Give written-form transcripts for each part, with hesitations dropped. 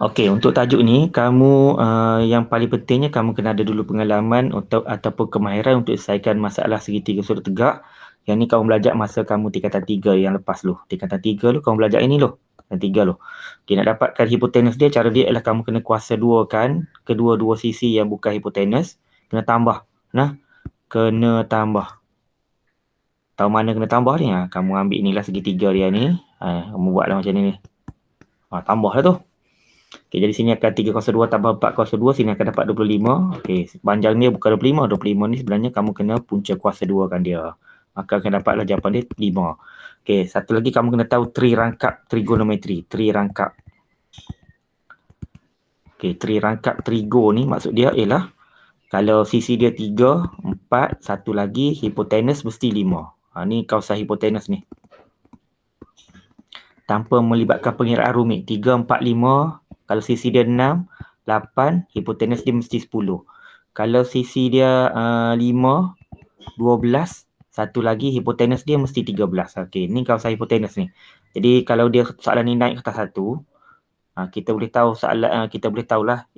Okey, untuk tajuk ni, kamu yang paling pentingnya kamu kena ada dulu pengalaman ataupun kemahiran untuk selesaikan masalah segitiga sudut tegak. Yang ni kamu belajar masa kamu tingkatan 3 yang lepas lu. Tingkatan 3 lu kamu belajar ini lu. Tingkatan 3 lu. Okey, nak dapatkan hipotenus dia, cara dia ialah kamu kena kuasa duakan kedua-dua sisi yang bukan hipotenus. Kena tambah. Nah, kena tambah. Tahu mana kena tambah ni? Kamu ambil inilah segitiga dia ni. Kamu buatlah macam ni. Tambah lah tu. Okey, jadi sini akan 3 kuasa 2 tambah 4 kuasa 2. Sini akan dapat 25. Okey, panjang dia bukan 25. 25 ni sebenarnya kamu kena punca kuasa 2 kan dia. Maka akan dapatlah jawapan dia 5. Okey, satu lagi kamu kena tahu trirangkap trigonometri. Trirangkap. Okey, trirangkap trigo ni maksud dia ialah kalau sisi dia 3, 4, satu lagi hipotenus mesti 5. Ni kausal hipotenus ni. Tanpa melibatkan pengiraan rumit. 3, 4, 5. Kalau sisi dia 6, 8, hipotenus dia mesti 10. Kalau sisi dia 5, 12, satu lagi hipotenus dia mesti 13. Okey, ni kawasan hipotenus ni. Jadi kalau dia soalan ni naik ke atas 1, kita boleh tahu kita boleh tahulah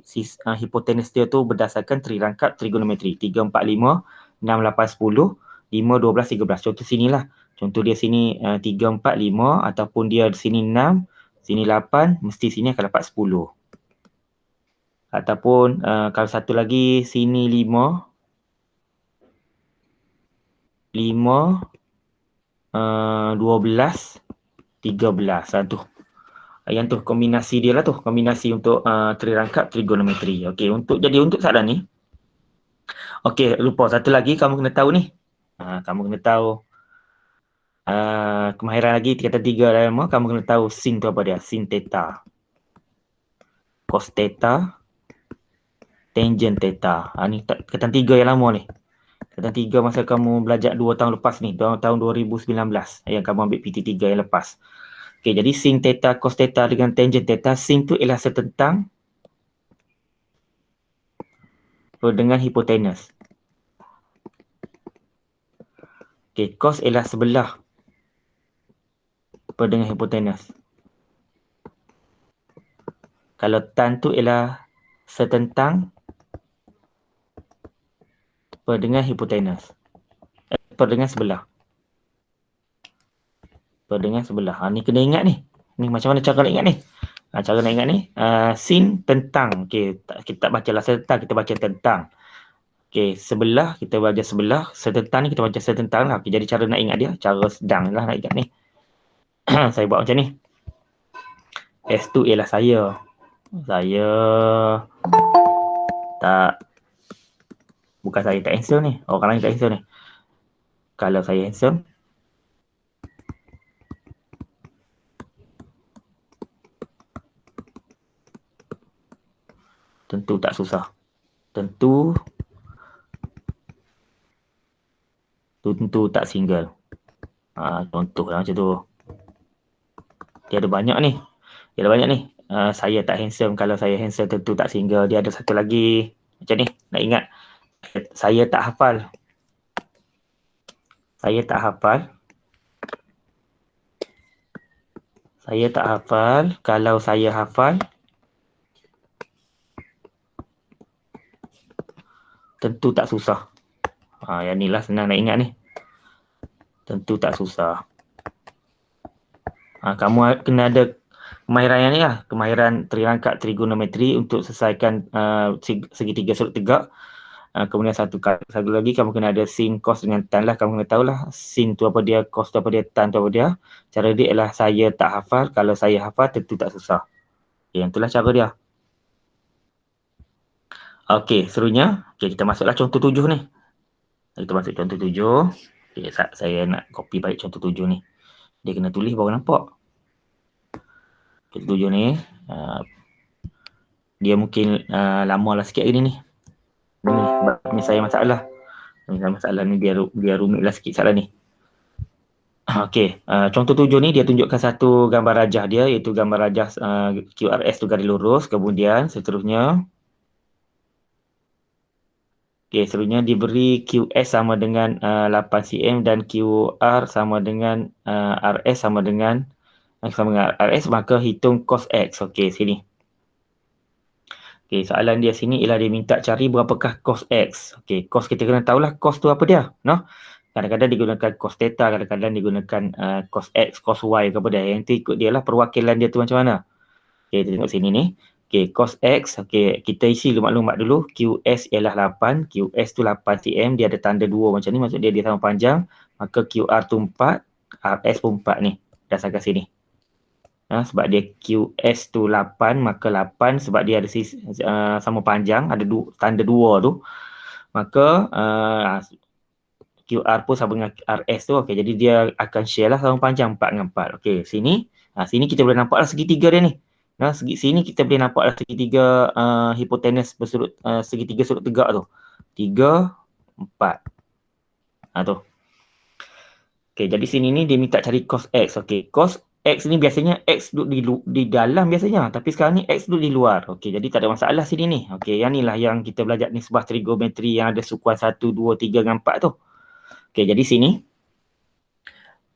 hipotenus dia tu berdasarkan trirangkap trigonometri. 3, 4, 5, 6, 8, 10, 5, 12, 13. Contoh sinilah. Contoh dia sini 3, 4, 5 ataupun dia di sini 6, sini 8, mesti sini akan dapat 10. Ataupun kalau satu lagi sini 5, 12, 13. Tu. Yang tu kombinasi dia lah tu. Kombinasi untuk trirangkap trigonometri. Okey, untuk soalan ni. Okey, lupa. Satu lagi kamu kena tahu ni. Kamu kena tahu kemahiran lagi tingkatan 3 dalam kamu kena tahu sin tu apa dia. Sin theta. Cos theta. Tangent theta. Ni tingkatan 3 yang lama ni. Tingkatan 3 masa kamu belajar 2 tahun lepas ni. Tahun 2019. Yang kamu ambil PT3 yang lepas. Okey, jadi sin theta, cos theta dengan tangent theta. Sin tu ialah setentang dengan hipotenus. Okey, cos ialah sebelah dengan hipotenus. Kalau tan tu ialah setentang dengan hipotenus. Dengan sebelah. Dengan sebelah. Ni kena ingat ni. Ni macam mana cara nak ingat ni? Cara nak ingat ni, sin tentang. Okey, kita tak bacalah setentang, kita baca tentang. Okey, sebelah, kita baca sebelah. Setentang ni kita baca setentang lah. Okey, jadi cara nak ingat dia, cara sedang lah nak ingat ni. Saya buat macam ni. S tu ialah saya. Saya tak, bukan saya tak handsome ni. Orang lain tak handsome ni. Kalau saya handsome, tentu tak susah. Tentu tak single. Contoh lah macam tu. Dia ada banyak ni. Saya tak handsome. Kalau saya handsome tentu tak single. Dia ada satu lagi. Macam ni. Nak ingat. Saya tak hafal. Saya tak hafal. Kalau saya hafal, tentu tak susah. Yang ni lah senang nak ingat ni. Tentu tak susah. Kamu kena ada kemahiran yang ni lah. Kemahiran trirangkap trigonometri untuk selesaikan segitiga sudut tegak. Kemudian satu lagi kamu kena ada sin, cos dengan tan lah. Kamu kena tahulah sin tu apa dia, cos tu apa dia, tan tu apa dia. Cara dia ialah saya tak hafal. Kalau saya hafal tentu tak susah. Yang itulah cara dia. Okey, serunya. Okey, kita masuklah contoh 7 ni. Kita masuk contoh 7. Okay, saya nak copy balik contoh 7 ni. Dia kena tulis baru nampak. Contoh 7 ni. Dia mungkin lama lah sikit hari ni. Ni saya masalah. Ni dia rumit lah sikit salah ni. Okey, contoh 7 ni dia tunjukkan satu gambar rajah dia, iaitu gambar rajah QRS tu garis lurus. Kemudian seterusnya, seterusnya diberi QS sama dengan 8 cm dan QR sama dengan RS sama dengan RS, maka hitung cos X. Okey, sini. Okey, soalan dia sini ialah dia minta cari berapakah cos X. Okey, cos kita kena tahulah cos tu apa dia, noh. Kadang-kadang digunakan cos theta, kadang-kadang digunakan cos X, cos Y ke apa dia. Yang tu ikut dia lah perwakilan dia tu macam mana. Okey, kita tengok sini ni. Okey, cos X, okey, kita isi maklumat dulu. QS ialah 8, QS tu 8 cm, dia ada tanda 2 macam ni, maksud dia sama panjang. Maka QR tu 4, RS pun 4 ni. Dasarkan sini. Sebab dia QS tu 8, maka 8 sebab dia ada sama panjang, ada tanda 2 tu. Maka QR pun sama dengan RS tu. Okay, jadi dia akan share lah sama panjang 4 dengan 4. Okay, sini. Sini kita boleh nampak lah segitiga dia ni. Sini kita boleh nampak lah segitiga hipotenus bersudut, segitiga sudut tegak tu. 3, 4. Tu. Okay, jadi sini ni dia minta cari cos X. Okay, cos X ni biasanya X duduk di dalam biasanya. Tapi sekarang ni X duduk di luar. Okey, jadi tak ada masalah sini ni. Okey, yang ni lah yang kita belajar nisbah trigonometri yang ada sukuan 1, 2, 3 dan 4 tu. Okey, jadi sini.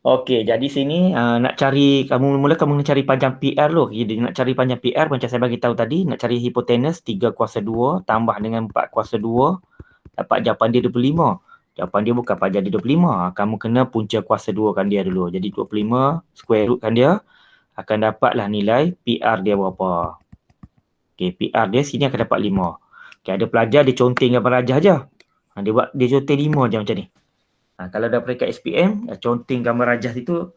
Okey, jadi sini nak cari, mula-mula kamu nak cari panjang PR dulu. Jadi nak cari panjang PR macam saya bagi tahu tadi. Nak cari hipotenus 3 kuasa 2 tambah dengan 4 kuasa 2. Dapat jawapan dia 25. Jawapan dia bukan panjang dia 25. Kamu kena punca kuasa 2 kan dia dulu. Jadi 25 square root kan dia. Akan dapatlah nilai PR dia berapa. Okey, PR dia sini akan dapat 5. Okey, ada pelajar dia conteng gambar rajah je. Dia conteng 5 je macam ni. Kalau dah peringkat SPM, conteng gambar rajah itu,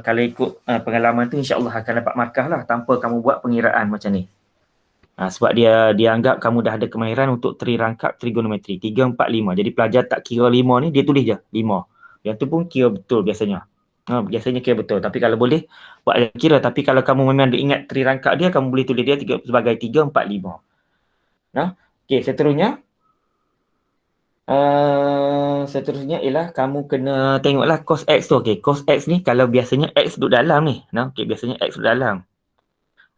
kalau ikut pengalaman tu insya-Allah akan dapat markah lah tanpa kamu buat pengiraan macam ni. Sebab dia anggap kamu dah ada kemahiran untuk rangkap trigonometri 3, 4, 5. Jadi pelajar tak kira 5 ni, dia tulis je 5. Yang tu pun kira betul biasanya. Biasanya kira betul. Tapi kalau boleh buat kira. Tapi kalau kamu memang ingat rangkap dia, kamu boleh tulis dia sebagai 3, 4, 5. Okey, seterusnya ialah kamu kena tengoklah cos X tu. Okey, cos X ni kalau biasanya X duduk dalam ni. Okey, biasanya X duduk dalam.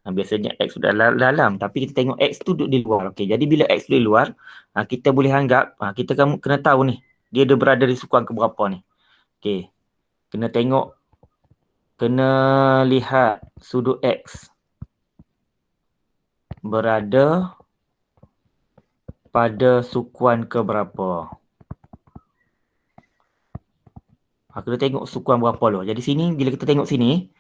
Biasanya X sudah dalam, tapi kita tengok X tu duduk di luar. Okey, jadi bila X duduk di luar, kita boleh anggap, kita kena tahu ni, dia ada berada di sukuan ke berapa ni. Okey, kena lihat sudut X berada pada sukuan ke berapa. Kena tengok sukuan berapa loh. Jadi sini, bila kita tengok sini,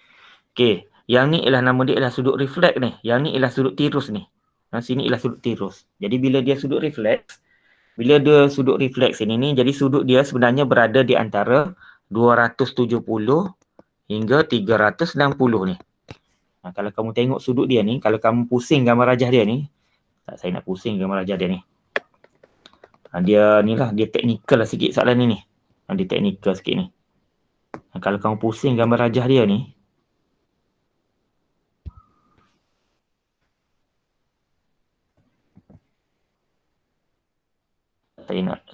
okey, yang ni ialah nama dia ialah sudut refleks ni. Yang ni ialah sudut tirus ni. Sini ialah sudut tirus. Jadi bila dia sudut refleks, ini ni, jadi sudut dia sebenarnya berada di antara 270 hingga 360 ni. Kalau kamu tengok sudut dia ni, kalau kamu pusing gambar rajah dia ni, saya nak pusing gambar rajah dia ni. Dia ni lah, dia teknikal lah sikit soalan ni. Dia teknikal sikit ni. Kalau kamu pusing gambar rajah dia ni,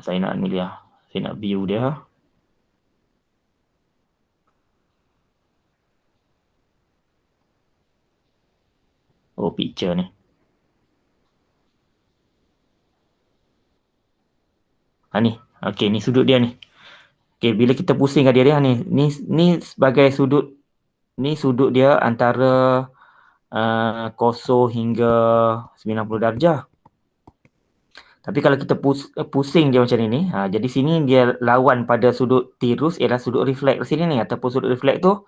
saya nak ni dia. Saya nak view dia. Oh, picture ni. Ni. Okey, ni sudut dia ni. Okey, bila kita pusingkan dia ni, ni sebagai sudut, ni sudut dia antara 0 hingga 90 darjah. Tapi kalau kita pusing dia macam ni, jadi sini dia lawan pada sudut tirus ialah sudut refleks sini ni, ataupun sudut refleks tu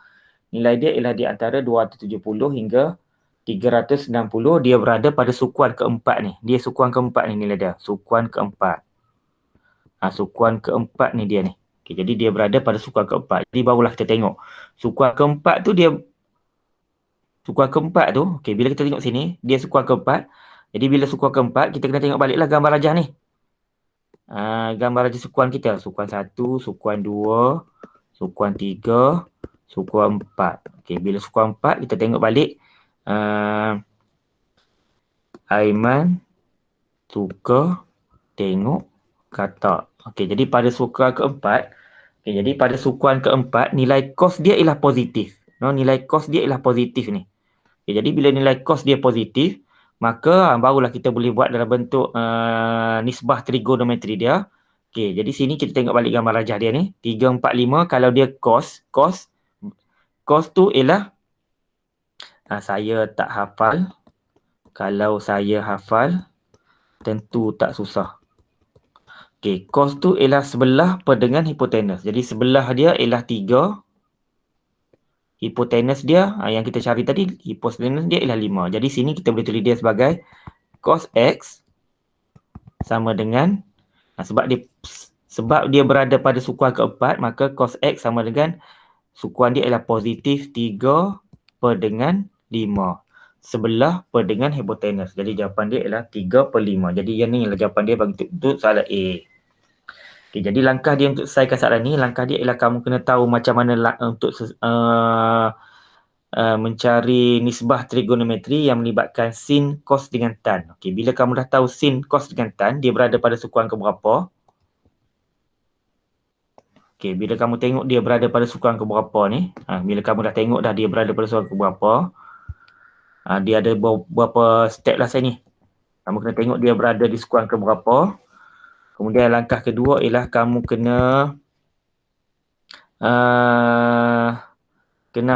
nilai dia ialah di antara 270 hingga 360. Dia berada pada sukuan keempat ni. Dia sukuan keempat ni nilai dia. Sukuan keempat. Sukuan keempat ni dia ni. Okay, jadi dia berada pada sukuan keempat. Jadi barulah kita tengok. Sukuan keempat tu dia, okay, bila kita tengok sini, dia sukuan keempat. Jadi bila sukuan keempat, kita kena tengok baliklah gambar rajah ni. Gambar rajah sukuan kita. Sukuan 1, sukuan 2, sukuan 3, sukuan 4. Okay, bila sukuan 4, kita tengok balik. Aiman suka tengok katak. Okay, jadi pada sukuan keempat, nilai cos dia ialah positif. Nilai cos dia ialah positif ni. Okay, jadi bila nilai cos dia positif, maka barulah kita boleh buat dalam bentuk nisbah trigonometri dia. Okey, jadi sini kita tengok balik gambar rajah dia ni. 3, 4, 5. Kalau dia cos tu ialah, saya tak hafal Kalau saya hafal, tentu tak susah. Okey, cos tu ialah sebelah per dengan hipotenus. Jadi sebelah dia ialah 3. Hipotenus dia, yang kita cari tadi, hipotenus dia ialah 5. Jadi sini kita boleh tulis dia sebagai cos X sama dengan, sebab dia berada pada sukuan keempat, maka cos X sama dengan sukuan dia ialah positif 3 per dengan 5. Sebelah per dengan hipotenus. Jadi jawapan dia ialah 3 per 5. Jadi yang ni ialah jawapan dia bagi untuk soalan A. Okay, jadi langkah dia untuk selesaikan soalan ni, langkah dia ialah kamu kena tahu macam mana untuk mencari nisbah trigonometri yang melibatkan sin, cos dengan tan. Okay, bila kamu dah tahu sin, cos dengan tan, dia berada pada sukuan keberapa? Okay, bila kamu tengok dia berada pada sukuan keberapa ni, bila kamu dah tengok dah dia berada pada sukuan keberapa, dia ada beberapa step lah saya ni. Kamu kena tengok dia berada di sukuan keberapa. Kemudian langkah kedua ialah kamu kena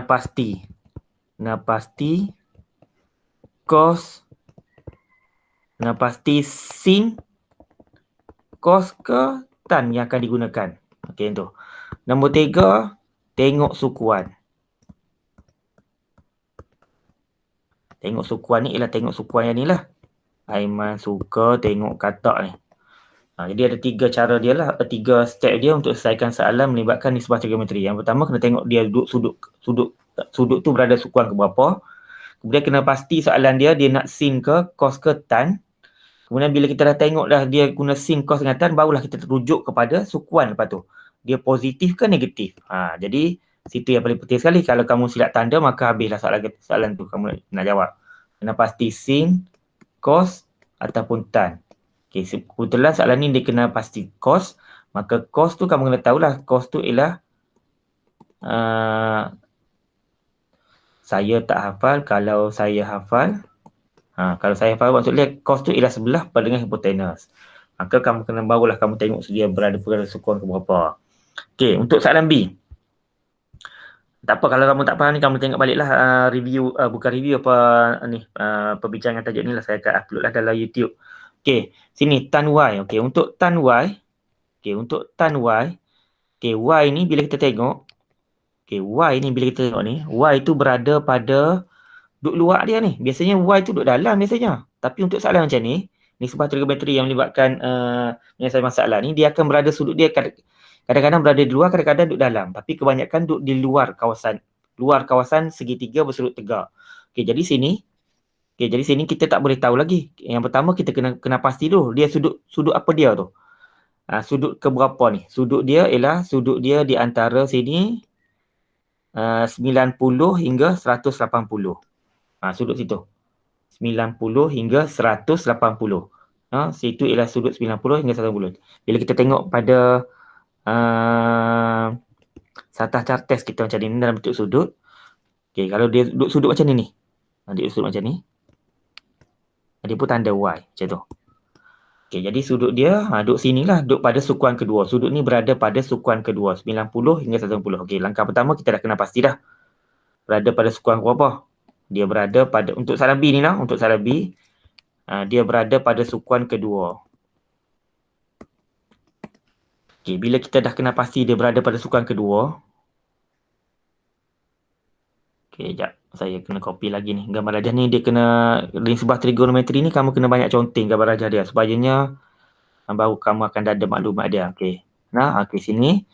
pasti cos, kena pasti sin, cos ke tan yang akan digunakan. Okey, tu. Nombor 3, tengok sukuan. Tengok sukuan ni ialah tengok sukuan yang ni lah. Aiman suka tengok katak ni. Jadi ada 3 cara dia lah, 3 step dia untuk selesaikan soalan melibatkan nisbah trigonometri. Yang pertama kena tengok dia duduk sudut tu berada sukuan ke berapa. Kemudian kena pasti soalan dia nak sin ke, cos ke, tan. Kemudian bila kita dah tengok dah dia guna sin, cos dengan tan, barulah kita rujuk kepada sukuan lepas tu. Dia positif ke negatif. Jadi situ yang paling penting sekali. Kalau kamu silap tanda maka habislah soalan tu kamu nak jawab. Kena pasti sin, cos ataupun tan. Okay, kebetulan soalan ni dia kena pasti cos. Maka cos tu kamu kena tahulah. Cos tu ialah saya tak hafal. Kalau saya hafal, kalau saya hafal maksudnya cos tu ialah sebelah pada dengan hipotenus. Maka kamu kena barulah kamu tengok dia berada pada sukuan ke berapa. Okay, untuk soalan B. Tak apa, kalau kamu tak faham ni kamu tengok baliklah review, bukan review apa ni, perbincangan tajuk ni lah saya akan upload lah dalam YouTube. Okay, sini tan Y. Okay, untuk tan Y. Okay, untuk tan Y. Okay, Y ni bila kita tengok. Okay, Y ni bila kita tengok ni. Y tu berada pada duduk luar dia ni. Biasanya Y tu duduk dalam biasanya. Tapi untuk soalan macam ni. Nisbah trigonometri yang melibatkan penyelesaian masalah ni. Dia akan berada sudut dia kadang-kadang berada di luar, kadang-kadang duduk dalam. Tapi kebanyakan duduk di luar kawasan segitiga bersudut tegak. Okay, jadi sini. Okay, jadi sini kita tak boleh tahu lagi. Yang pertama kita kena pasti dulu. Dia sudut apa dia tu? Sudut ke berapa ni? Sudut dia ialah sudut dia di antara sini 90 hingga 180. Sudut situ. 90 hingga 180. Situ ialah sudut 90 hingga 180. Bila kita tengok pada satah cartes kita macam ni dalam bentuk sudut. Okay, kalau dia duduk sudut macam ni. Dia sudut macam ni. Dia pun tanda Y macam tu. Okay, jadi sudut dia duduk sini lah. Duduk pada sukuan kedua. Sudut ni berada pada sukuan kedua. 90 hingga 180. Okay, langkah pertama kita dah kena pasti dah. Berada pada sukuan berapa? Dia berada pada, untuk soalan B ni lah. Untuk soalan B. Dia berada pada sukuan kedua. Okay, bila kita dah kena pasti dia berada pada sukuan kedua. Okay, sekejap. Saya kena copy lagi ni. Gambar rajah ni dia kena, nisbah trigonometri ni kamu kena banyak conteng gambar rajah dia. Supayanya baru kamu akan ada maklumat dia. Okay. Okay, sini.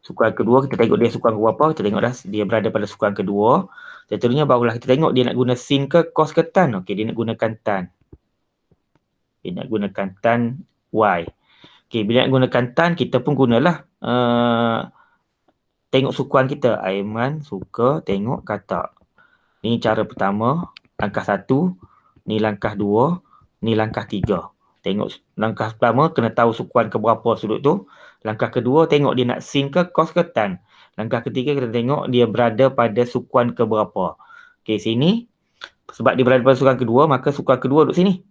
Sukuan kedua, kita tengok dia sukuan berapa. Kita tengok dah dia berada pada sukuan kedua. Seterusnya barulah kita tengok dia nak guna sin ke, cos ke, tan. Okay, dia nak gunakan tan. Dia nak gunakan tan Y. Okay, bila nak gunakan tan, kita pun gunalah tengok sukuan kita. Aiman suka tengok katak. Ni cara pertama. Langkah 1. Ni langkah 2. Ni langkah 3. Tengok langkah pertama, kena tahu sukuan ke berapa sudut tu. Langkah kedua, tengok dia nak sin ke, cos ke, tan. Langkah ketiga, kita tengok dia berada pada sukuan ke berapa. Okay, sini. Sebab dia berada pada sukuan kedua, maka sukuan kedua duduk sini.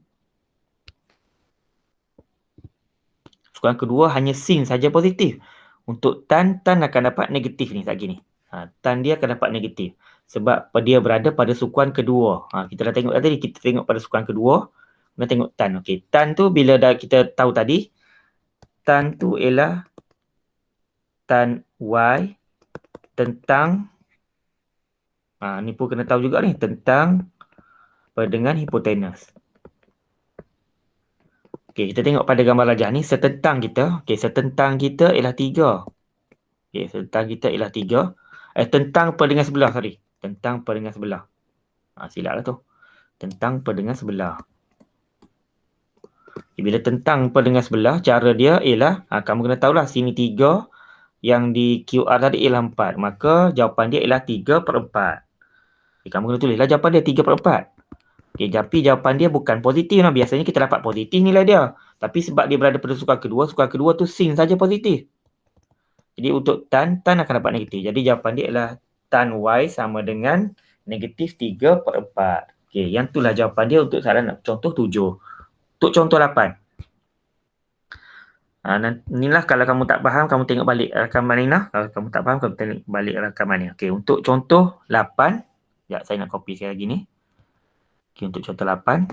Sukuan kedua hanya sin saja positif. Untuk tan akan dapat negatif ni, tak gini. Tan dia akan dapat negatif. Sebab dia berada pada sukuan kedua. Kita dah tengok tadi, kita tengok pada sukuan kedua. Kita tengok tan. Okey, tan tu bila dah kita tahu tadi, tan tu ialah tan Y tentang, ni pun kena tahu juga ni, tentang perdengan hipotenus. Okey, kita tengok pada gambar rajah ni, setentang kita. Okey, setentang kita ialah 3. Okey, setentang kita ialah 3. Tentang perdengan sebelah, sorry. Tentang perdengan sebelah. Silaplah tu. Tentang perdengan sebelah. Bila tentang perdengan sebelah, cara dia ialah, kamu kena tahulah sini 3, yang di QR tadi ialah 4. Maka jawapan dia ialah 3/4. Kamu kena tulislah jawapan dia 3/4. Tapi jawapan dia bukan positif. Biasanya kita dapat positif nilai dia. Tapi sebab dia berada pada sukuan kedua tu sin saja positif. Jadi untuk tan akan dapat negatif. Jadi jawapan dia ialah tan Y sama dengan negatif 3/4. Yang itulah jawapan dia untuk soalan contoh 7. Untuk contoh 8. Inilah kalau kamu tak faham, kamu tengok balik rakaman ni lah. Kalau kamu tak faham, kamu tengok balik rakaman ni. Untuk contoh 8. Sekejap, saya nak copy sekali lagi ni. Untuk contoh 8.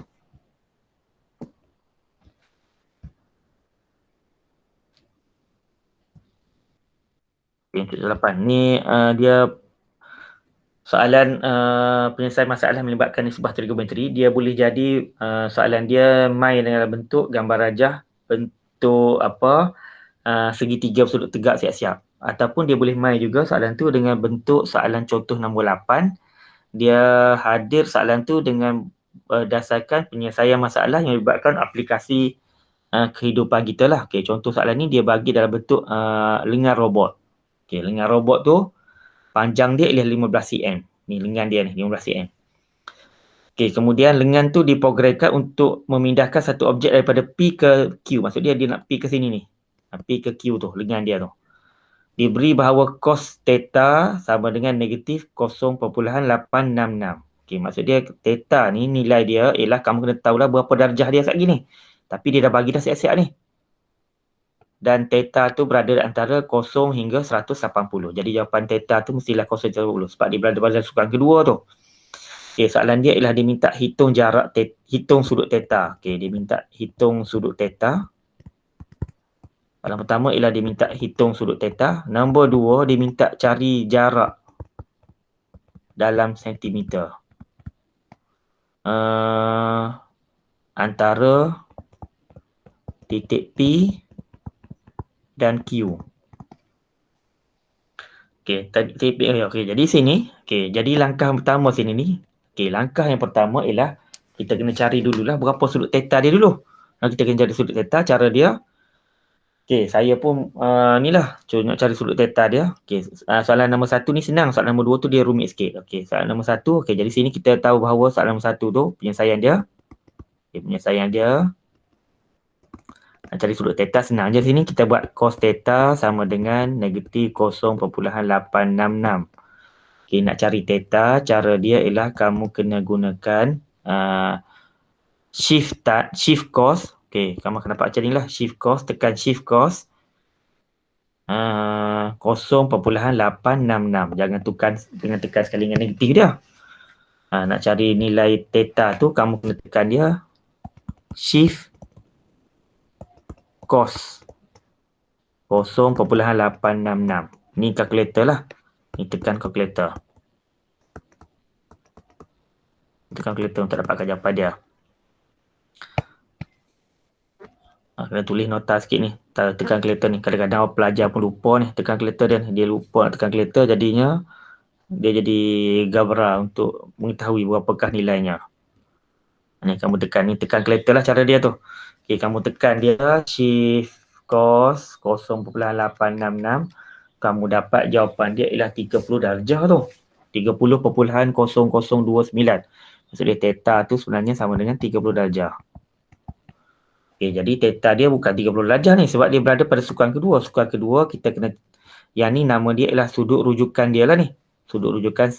Untuk contoh 8. Ni dia soalan penyelesaian masalah melibatkan nisbah trigonometri. Dia boleh jadi soalan dia main dengan bentuk gambar rajah, bentuk segitiga bersudut tegak siap-siap. Ataupun dia boleh main juga soalan tu dengan bentuk soalan contoh nombor 8. Dia hadir soalan tu dengan berdasarkan penyelesaian masalah yang melibatkan aplikasi kehidupan kita lah. Contoh soalan ni dia bagi dalam bentuk lengan robot. Lengan robot tu panjang dia ialah 15 cm. Ni lengan dia ni, 15 cm. Kemudian lengan tu diprogramkan untuk memindahkan satu objek daripada P ke Q. Maksud dia nak P ke sini ni. P ke Q tu, lengan dia tu. Diberi bahawa cos theta sama dengan negatif 0.866. Maksud dia theta ni nilai dia ialah, kamu kena tahulah berapa darjah dia saat gini. Tapi dia dah bagi dah siap-siap ni. Dan theta tu berada antara 0 hingga 180. Jadi jawapan theta tu mestilah 0.180 sebab dia berada pada sukuan kedua tu. Soalan dia ialah dia minta hitung jarak, hitung sudut theta. Dia minta hitung sudut theta. Soalan pertama ialah dia minta hitung sudut theta. Nombor 2, dia minta cari jarak dalam sentimeter antara titik P dan Q. Jadi sini, jadi langkah pertama sini ni. Langkah yang pertama ialah kita kena cari dululah berapa sudut theta dia dulu. Kita kena cari sudut theta, cara dia. Saya pun inilah nak cari sudut theta dia. Soalan nombor 1 ni senang, soalan nombor 2 tu dia rumit sikit. Soalan nombor 1, jadi sini kita tahu bahawa soalan nombor 1 tu penyelesaian dia. Penyelesaian dia. Nak cari sudut theta senang je. Sini kita buat cos theta sama dengan negatif 0.866. Nak cari theta, cara dia ialah kamu kena gunakan shift cos. Kamu akan dapat macam ni lah. Shift cos, tekan shift cos 0.866. Jangan tekan sekali dengan negatif dia. Nak cari nilai theta tu, kamu kena tekan dia shift cos 0.866. Ni kalkulator lah. Ni tekan kalkulator. Tekan kalkulator untuk dapatkan jawapan dia. Kena tulis nota sikit ni. Tekan kalkulator ni. Kadang-kadang orang pelajar pun lupa ni. Tekan kalkulator dia. Dia lupa nak tekan kalkulator, jadinya dia jadi gabra untuk mengetahui berapakah nilainya. Ni kamu tekan ni. Tekan kalkulator lah cara dia tu. Kamu tekan dia shift cos 0.866. Kamu dapat jawapan dia ialah 30 darjah tu. 30.0029. Maksud dia theta tu sebenarnya sama dengan 30 darjah. Jadi theta dia bukan 30 darjah ni sebab dia berada pada sukuan kedua. Sukuan kedua kita kena, yang ni nama dia ialah sudut rujukan dia lah ni. Sudut rujukan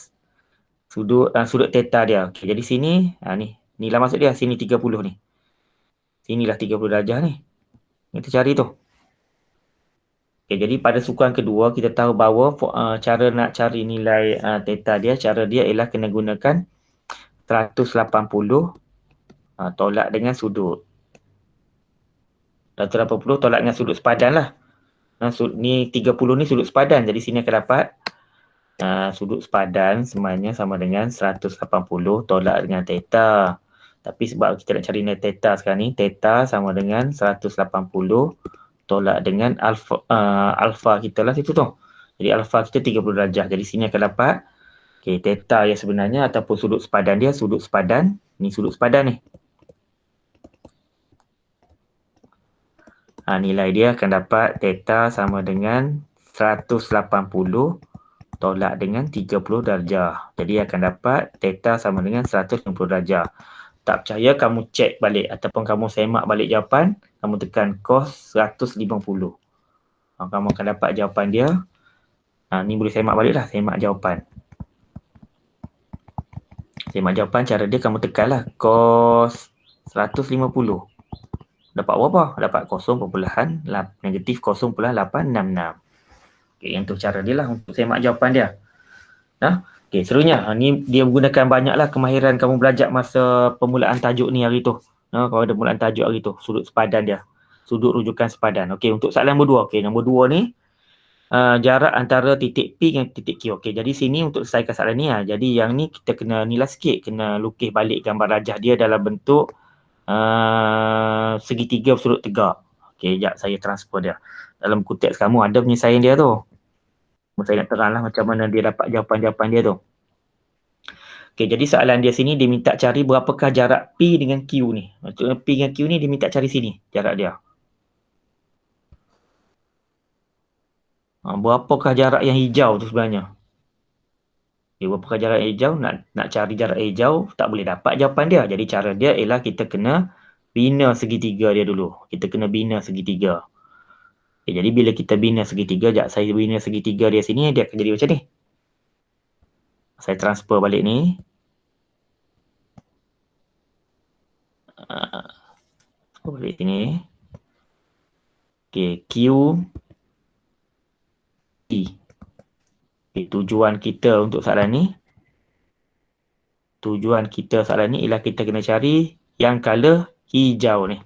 sudut theta dia. Jadi sini ni lah maksud dia, sini 30 ni. Sinilah 30 darjah ni. Kita cari tu. Okay, jadi pada soalan kedua, kita tahu bahawa cara nak cari nilai theta dia, cara dia ialah kena gunakan 180 tolak dengan sudut. 180 tolak dengan sudut sepadan lah. Ni 30 ni sudut sepadan. Jadi sini akan dapat sudut sepadan semuanya sama dengan 180 tolak dengan theta. Tapi sebab kita nak cari nilai theta sekarang ni, theta sama dengan 180 tolak dengan alfa kita lah situ tu. Jadi alfa kita 30 darjah. Jadi sini akan dapat theta yang sebenarnya ataupun sudut sepadan dia, sudut sepadan. Ni sudut sepadan ni. Nilai dia akan dapat theta sama dengan 180 tolak dengan 30 darjah. Jadi akan dapat theta sama dengan 190 darjah. Tak percaya, kamu cek balik ataupun kamu semak balik jawapan, kamu tekan cos 150. Kamu akan dapat jawapan dia. Ni boleh semak balik lah, semak jawapan. Semak jawapan, cara dia kamu tekan lah cos 150. Dapat berapa? Dapat negatif 0.866. Okay, yang tu cara dia lah untuk semak jawapan dia. Okay, serunya. Ni dia menggunakan banyaklah kemahiran kamu belajar masa permulaan tajuk ni hari tu. Kalau ada permulaan tajuk hari tu, sudut sepadan dia. Sudut rujukan sepadan. Okay, untuk soalan nombor 2. Okay, nombor 2 ni, jarak antara titik P dengan titik Q. Okay, jadi sini untuk selesaikan soalan ni. Jadi yang ni kita kena nilai sikit. Kena lukis balik gambar rajah dia dalam bentuk segitiga bersudut tegak. Okay, sekejap saya transfer dia. Dalam buku teks kamu ada penyelesaian dia tu. Saya nak terang lah macam mana dia dapat jawapan-jawapan dia tu. Okay, jadi soalan dia sini, dia minta cari berapakah jarak P dengan Q ni. Maksudnya P dengan Q ni dia minta cari sini, jarak dia. Berapakah jarak yang hijau tu sebenarnya? Okay, berapakah jarak yang hijau? Nak cari jarak hijau, tak boleh dapat jawapan dia. Jadi cara dia ialah kita kena bina segitiga dia dulu. Kita kena bina segitiga. Okay, jadi bila kita bina segitiga, saya bina segitiga dia sini, dia akan jadi macam ni. Saya transfer balik ni. Balik sini. Okay, Q E. Okay, tujuan kita untuk soalan ni. Tujuan kita soalan ni ialah kita kena cari yang color hijau ni.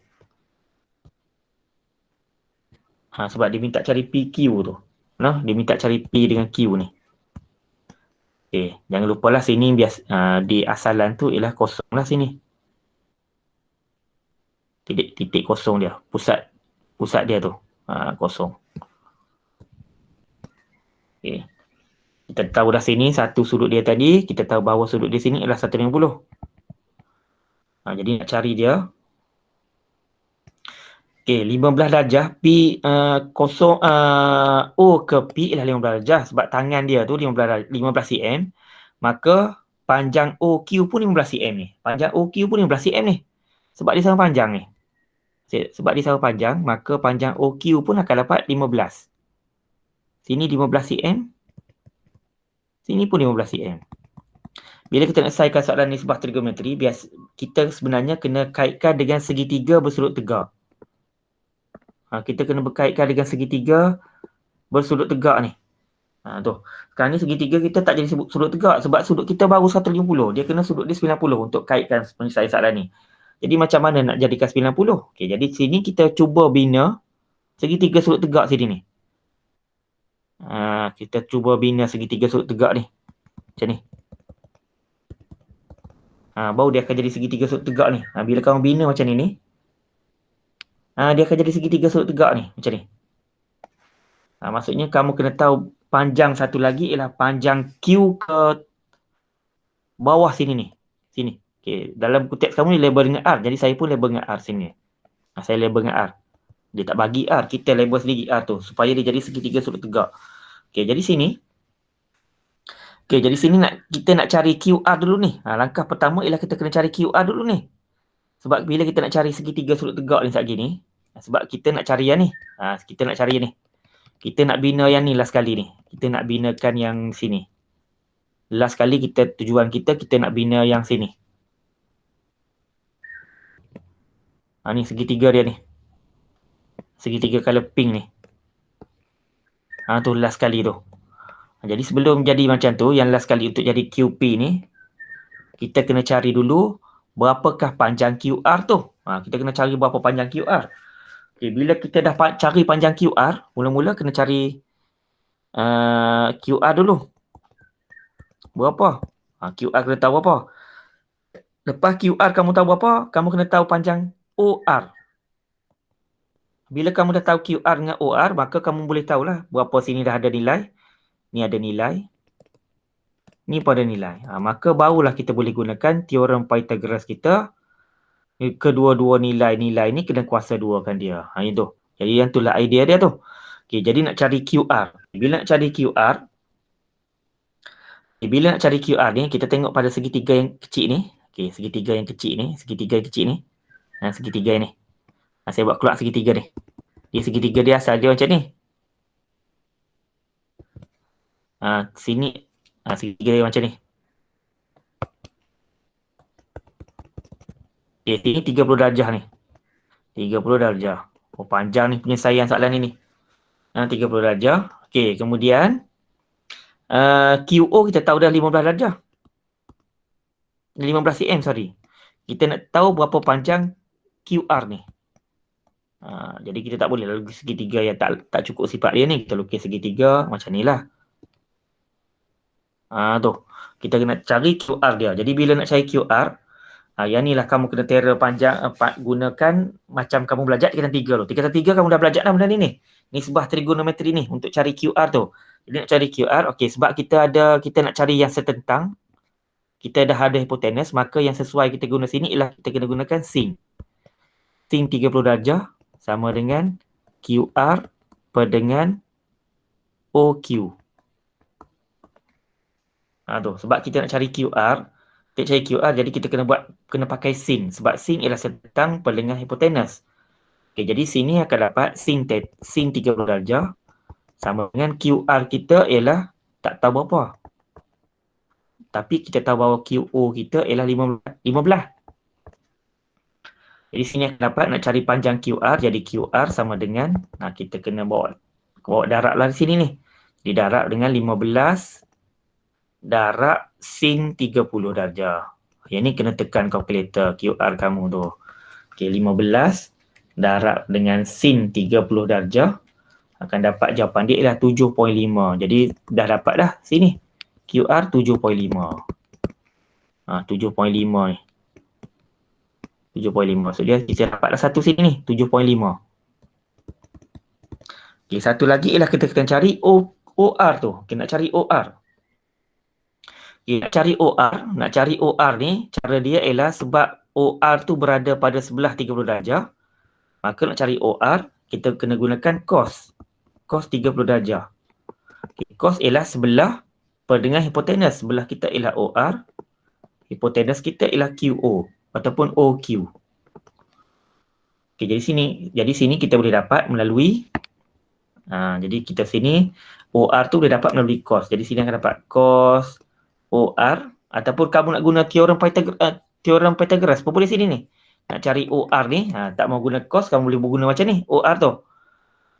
Sebab dia minta cari PQ tu. Dia minta cari P dengan Q ni. Okay, jangan lupa lah sini di asalan tu ialah kosong lah sini. Titik kosong dia. Pusat dia tu. Kosong. Okay. Kita tahu dah sini satu sudut dia tadi. Kita tahu bahawa sudut dia sini ialah 150. Jadi nak cari dia. Okay, 15 darjah P O ke P ialah 15 darjah. Sebab tangan dia tu 15 cm. Maka panjang OQ pun 15 cm ni. Panjang OQ pun 15 cm ni. Sebab dia sama panjang ni. Sebab dia sama panjang, maka panjang OQ pun akan dapat 15. Sini 15 cm. Sini pun 15 cm. Bila kita nak selesaikan soalan nisbah trigonometri, kita sebenarnya kena kaitkan dengan segitiga bersudut tegak. Kita kena berkaitkan dengan segitiga bersudut tegak ni. Tu. Sekarang ni segitiga kita tak jadi sudut tegak sebab sudut kita baru 150. Dia kena sudut dia 90 untuk kaitkan penyelesaian soalan ni. Jadi macam mana nak jadikan 90? Okay, jadi sini kita cuba bina segitiga sudut tegak sini ni. Kita cuba bina segitiga sudut tegak ni. Macam ni. Baru dia akan jadi segitiga sudut tegak ni. Bila kamu bina macam ni, dia akan jadi segitiga sudut tegak ni. Macam ni. Maksudnya kamu kena tahu panjang satu lagi ialah panjang Q ke bawah sini ni. Sini. Okay. Dalam buku teks kamu ni label dengan R. Jadi saya pun label dengan R sini. Saya label dengan R. Dia tak bagi R. Kita label sendiri R tu. Supaya dia jadi segitiga sudut tegak. Okay, jadi sini. Okay, jadi sini kita nak cari QR dulu ni. Langkah pertama ialah kita kena cari QR dulu ni. Sebab bila kita nak cari segitiga sudut tegak ni saat gini. Sebab kita nak cari yang ni. Kita nak cari yang ni. Kita nak bina yang ni last kali ni. Kita nak binakan yang sini. Last kali tujuan kita nak bina yang sini. Ni segitiga dia ni. Segitiga color pink ni. Tu last kali tu. Jadi sebelum jadi macam tu, yang last kali untuk jadi QP ni, kita kena cari dulu berapakah panjang QR tu. Kita kena cari berapa panjang QR. Okay, bila kita dah cari panjang QR, mula-mula kena cari QR dulu. Berapa? QR kena tahu berapa. Lepas QR kamu tahu berapa, kamu kena tahu panjang OR. Bila kamu dah tahu QR dengan OR, maka kamu boleh tahulah berapa sini dah ada nilai. Ni ada nilai. Ni pun ada nilai. Maka barulah kita boleh gunakan teorem Pythagoras kita. Kedua-dua nilai-nilai ni kena kuasa duakan dia. Itu. Jadi yang itulah idea dia tu. Okay, jadi nak cari QR. Bila nak cari QR, ni, kita tengok pada segitiga yang kecil ni. Okay, segitiga yang kecil ni. Segitiga ni. Saya buat keluar segitiga ni. Segitiga dia asal dia macam ni. Sini. Segitiga dia macam ni. Okay, sini 30 darjah ni. 30 darjah. Panjang ni penyelesaian soalan ni. 30 darjah. Okay, kemudian QO kita tahu dah 15 darjah. 15 cm, sorry. Kita nak tahu berapa panjang QR ni. Jadi kita tak boleh lukis segitiga yang tak cukup sifat dia ni. Kita lukis segitiga macam ni lah. Tu. Kita kena cari QR dia. Jadi bila nak cari QR, yang ni lah kamu kena tera panjang, gunakan macam kamu belajar tingkatan 3 tu. Tingkatan 3 kamu dah belajar dah benda ni. Nisbah trigonometri ni untuk cari QR tu. Jadi nak cari QR, okey, sebab kita nak cari yang setentang. Kita dah ada hipotenus, maka yang sesuai kita guna sini ialah kita kena gunakan sin. Sin 30 darjah sama dengan QR per dengan OQ. Tu, sebab kita nak cari QR, jadi kita kena pakai sin. Sebab sin ialah setentang per dengan hipotenus. Okay, jadi sini akan dapat sin 30 darjah sama dengan QR kita ialah tak tahu berapa. Tapi kita tahu bahawa QO kita ialah 15. Jadi sini akan dapat nak cari panjang QR. Jadi QR sama dengan, kita kena bawa darab lah di sini ni. Di darab dengan 15 darab sin 30 darjah. Yang ni kena tekan kalkulator QR kamu tu. Okay, 15 darab dengan sin 30 darjah. Akan dapat jawapan dia ialah 7.5. Jadi dah dapat dah sini. QR 7.5. 7.5 ni. 7.5. So dia kita dapatlah satu sini ni. 7.5. Okay, satu lagi ialah kita kena cari OR tu. Okay, nak cari OR. Okay, nak cari OR ni, cara dia ialah sebab OR tu berada pada sebelah 30 darjah. Maka nak cari OR, kita kena gunakan cos. Cos 30 darjah. Okay, cos ialah sebelah per dengan hipotenus. Sebelah kita ialah OR. Hipotenus kita ialah QO ataupun OQ. Okay, jadi sini kita boleh dapat melalui jadi kita sini OR tu boleh dapat melalui cos. Jadi sini akan dapat cos OR ataupun kamu nak guna teorem Pythagoras pun boleh sini ni. Nak cari OR ni, tak mau guna cos, kamu boleh guna macam ni, OR tu.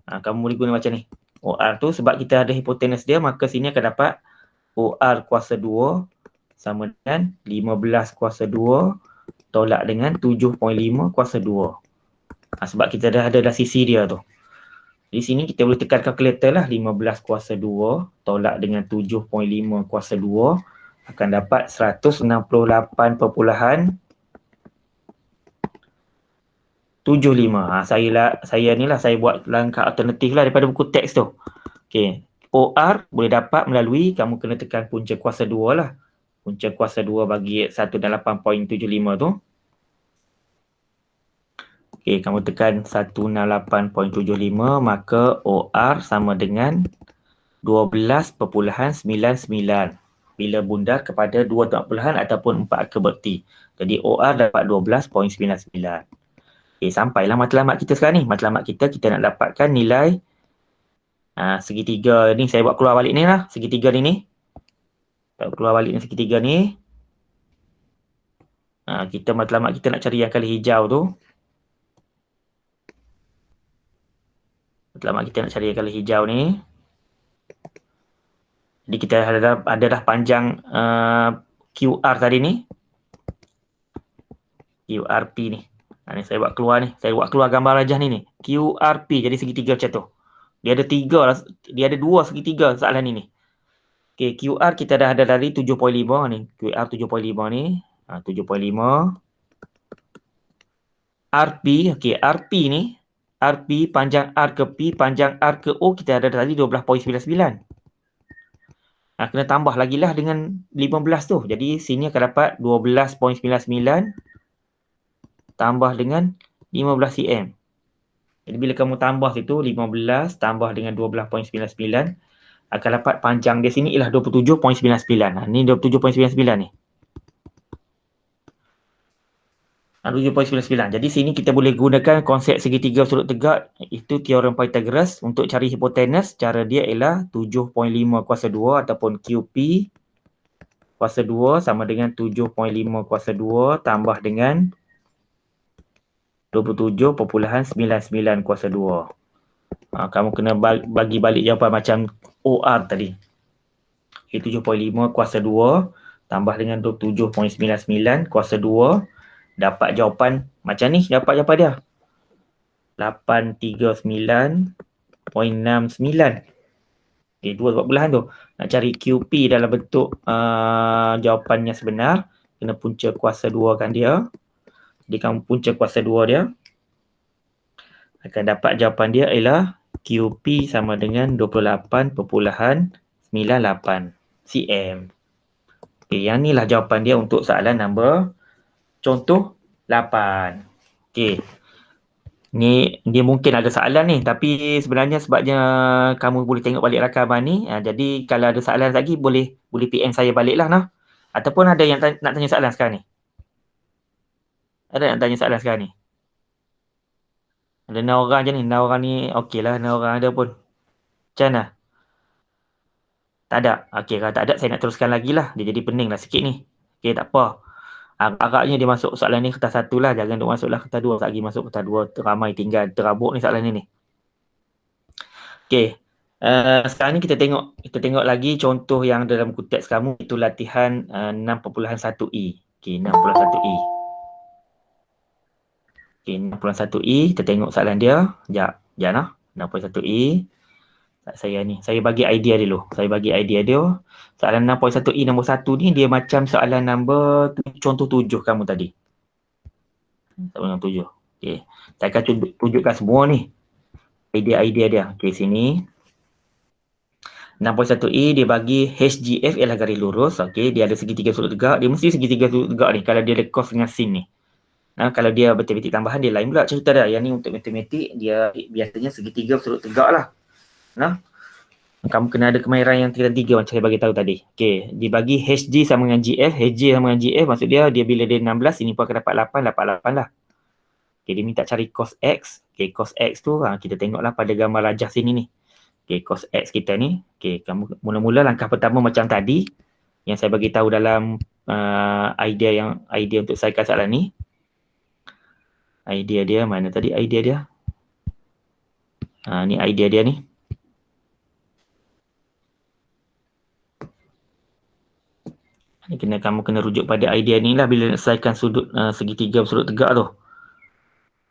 Kamu boleh guna macam ni. OR tu sebab kita ada hipotenus dia, maka sini akan dapat OR kuasa 2 sama dengan 15 kuasa 2 tolak dengan 7.5 kuasa 2. Sebab kita dah ada sisi dia tu. Di sini kita boleh tekan kalkulator lah. 15 kuasa 2 tolak dengan 7.5 kuasa 2 akan dapat 168.75. Saya buat langkah alternatif lah daripada buku teks tu. Okay. OR boleh dapat melalui, kamu kena tekan punca kuasa 2 lah. Punca kuasa 2 bagi 168.75 tu. Okay, kamu tekan 168.75, maka OR sama dengan 12.99 bila bundar kepada 2 tengah puluhan ataupun 4 akar berti. Jadi OR dapat 12.99. Okay, sampailah matlamat kita sekarang ni. Matlamat kita nak dapatkan nilai segitiga ni. Saya buat keluar balik ni lah. Segitiga ni. Keluar balik ni segitiga ni. Matlamat kita nak cari yang kali hijau tu. Matlamat kita nak cari yang kali hijau ni. Jadi kita ada dah panjang QR tadi ni. QRP ni. Ni saya buat keluar ni. Saya buat keluar gambar rajah ni. QRP jadi segitiga macam tu. Dia ada dia ada dua segitiga soalan ni. Okey, QR kita dah ada tadi 7.5 ni. QR 7.5 ni. 7.5. RP, okey, RP ni. RP panjang R ke P, panjang R ke O kita ada tadi 12.99. Kena tambah lagi lah dengan 15 tu. Jadi sini akan dapat 12.99 tambah dengan 15 cm. Jadi bila kamu tambah situ 15 tambah dengan 12.99 akan dapat panjang dia sini ialah 27.99. Ni 27.99 ni. 7.99. Jadi sini kita boleh gunakan konsep segitiga sudut tegak, itu teorem Pythagoras. Untuk cari hipotenus, cara dia ialah 7.5 kuasa 2 ataupun QP kuasa 2 sama dengan 7.5 kuasa 2 tambah dengan 27.99 kuasa 2. Kamu kena bagi balik jawapan macam OR tadi. 7.5 kuasa 2 tambah dengan 27.99 kuasa 2. Dapat jawapan macam ni. Dapat jawapan dia 839.69. Okay, dua sebab belahan tu. Nak cari QP dalam bentuk jawapannya sebenar, kena punca kuasa 2 kan dia. Jadi kamu punca kuasa 2 dia, akan dapat jawapan dia ialah QP sama dengan 28.98 cm. Okay, yang ni lah jawapan dia untuk soalan nombor contoh 8. Okay. Ni dia mungkin ada soalan ni, tapi sebenarnya sebabnya kamu boleh tengok balik rakaman ni, jadi kalau ada soalan lagi boleh PM saya balik lah nah. Ataupun ada yang nak tanya soalan sekarang ni? Ada nak tanya soalan sekarang ni? Ada 6 orang je ni. 6 orang ni okey lah, 6 orang ada pun. Macam mana? Tak ada? Okey, kalau tak ada saya nak teruskan lagi lah. Dia jadi pening lah sikit ni. Okey, tak apa. Agaknya dia masuk soalan ni kertas 1 lah. Jangan duk masuk lah kertas 2. Tak lagi masuk kertas 2. Teramai tinggal. Terabuk ni soalan ni. Okey. Sekarang ni kita tengok lagi contoh yang dalam buku teks kamu, itu latihan 6.1e. Okey, 6.1e. Okey, 6.1e. Kita tengok soalan dia. Sekejap lah. 6.1e. Saya bagi idea dulu. Soalan 6.1e nombor 1 ni dia macam soalan nombor contoh 7 kamu tadi. Soalan 7. Okey. Saya akan tunjukkan semua ni. Idea-idea dia. Okey, sini. 6.1e dia bagi HGF ialah garis lurus. Okey, dia ada segitiga sudut tegak. Dia mesti segitiga sudut tegak ni kalau dia ada cos dengan sin ni. Kalau dia betul-betul tambahan dia lain pula cerita dia. Yang ni untuk matematik dia biasanya segitiga sudut tegak lah. Kamu kena ada kemahiran yang tingkatan 3 macam saya bagi tahu tadi. Okey, dibagi HG sama dengan GF. HG sama dengan GF maksud dia bila dia 16 ini pun akan dapat 8 lah. Okey, dia minta cari cos X. Okey, cos X tu kita tengoklah pada gambar rajah sini ni. Okey, cos X kita ni. Okey, kamu mula-mula langkah pertama macam tadi yang saya bagi tahu dalam idea untuk selesaikan soalan ni. Idea dia mana tadi idea dia? Ni idea dia ni. Kamu kena rujuk pada idea ni lah bila nak selesaikan sudut segitiga sudut tegak tu.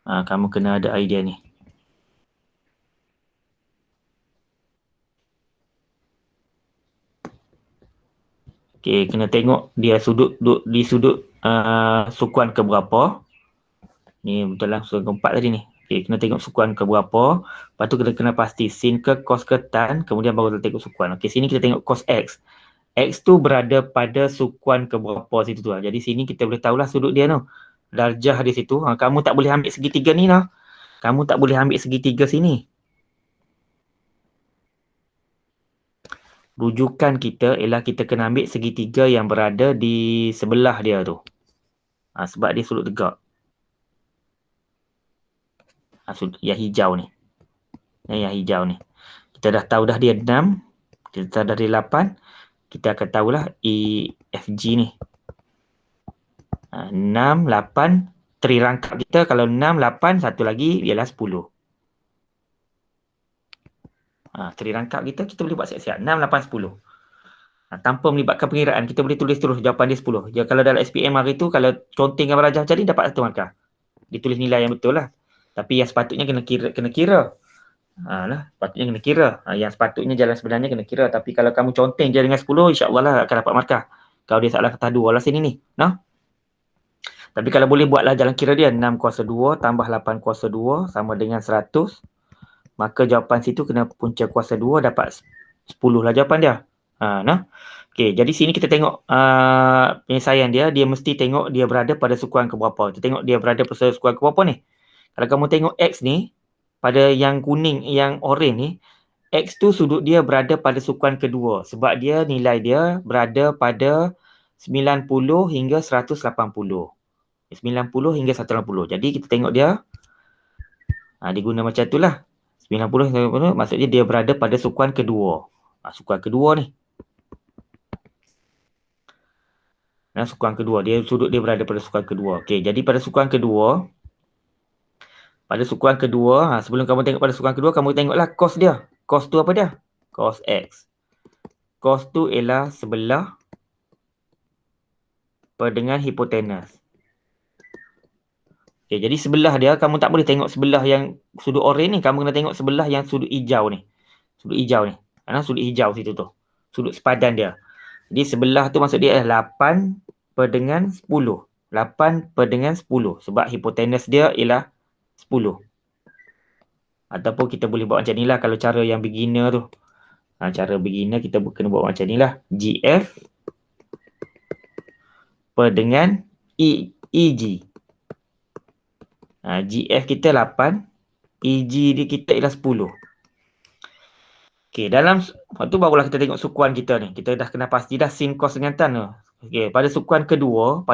Kamu kena ada idea ni. Okey, kena tengok dia di sudut sukuan ke berapa. Ni betul lah sukuan keempat tadi ni. Okey, kena tengok sukuan ke berapa. Lepas tu kita kena pasti sin ke, cos ke, tan. Kemudian baru kita tengok sukuan. Okey, sini kita tengok cos X. X tu berada pada sukuan ke berapa situ tu. Jadi sini kita boleh tahulah sudut dia tu. Darjah di situ. Kamu tak boleh ambil segitiga ni lah. Kamu tak boleh ambil segitiga sini. Rujukan kita ialah kita kena ambil segitiga yang berada di sebelah dia tu. Sebab dia sudut tegak. Yang hijau ni. Yang hijau ni. Kita dah tahu dah dia 6. Kita dah dia 8. Kita akan tahulah EFG ni. 6, 8. Trirangkap kita kalau 6, 8, satu lagi ialah 10. Teri rangkap kita boleh buat siap-siap. 6, 8, 10. Tanpa melibatkan pengiraan, kita boleh tulis terus jawapan dia 10. Jadi kalau dalam SPM hari tu, kalau conteng gambar rajah jadi dapat 1 markah. Ditulis nilai yang betul lah. Tapi yang sepatutnya kena kira. Sepatutnya kena kira. Yang sepatutnya jalan sebenarnya kena kira. Tapi kalau kamu conteng je dengan 10, insya-Allah lah akan dapat markah. Kalau dia salah kata 2 lah sini ni. Tapi kalau boleh buatlah jalan kira dia. 6 kuasa 2 tambah 8 kuasa 2 sama dengan 100. Maka jawapan situ kena punca kuasa 2 dapat 10 lah jawapan dia. Okey, jadi sini kita tengok penyelesaian dia mesti tengok dia berada pada sukuan ke berapa. Kita tengok dia berada pada sukuan ke berapa ni. Kalau kamu tengok X ni, pada yang kuning, yang oren ni, X tu sudut dia berada pada sukuan kedua. Sebab dia nilai dia berada pada 90 hingga 180. 90 hingga 180. Jadi kita tengok dia, dia guna macam tu lah. 90 hingga 180, maksudnya dia berada pada sukuan kedua. Sukuan kedua ni. Sukuan kedua, sudut dia berada pada sukuan kedua. Okey, jadi pada sukuan kedua, sebelum kamu tengok pada sukuan kedua, kamu tengoklah cos dia. Cos tu apa dia? Cos X. Cos tu ialah sebelah per dengan hipotenus. Okey, jadi sebelah dia, kamu tak boleh tengok sebelah yang sudut oren ni, kamu kena tengok sebelah yang sudut hijau ni. Sudut hijau ni. Sudut hijau situ tu. Sudut sepadan dia. Jadi sebelah tu maksud dia adalah 8 per dengan 10. 8 per dengan 10. Sebab hipotenus dia ialah 10. Ataupun kita boleh buat macam ni lah kalau cara yang beginner tu. Cara beginner kita kena buat macam ni lah. GF per dengan EG. GF kita 8. EG dia kita ialah 10. Okey, dalam waktu tu barulah kita tengok sukuan kita ni. Kita dah kena pasti dah sin, cos dengan tan tu. Okey, pada sukuan kedua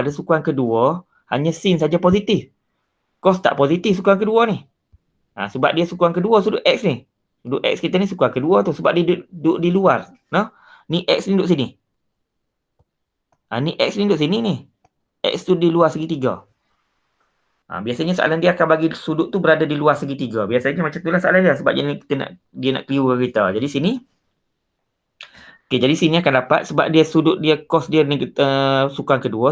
hanya sin saja positif. Cos tak positif sukuan kedua ni. Sebab dia sukuan kedua sudut X ni. Sudut X kita ni sukuan kedua tu sebab dia duduk di luar. Ni X ni duduk sini. Ni X ni duduk sini ni. X tu di luar segitiga. Biasanya soalan dia akan bagi sudut tu berada di luar segitiga. Biasanya macam itulah soalan dia sebab dia nak clear kita. Jadi sini. Okey, jadi sini akan dapat sebab dia sudut dia cos dia sukuan kedua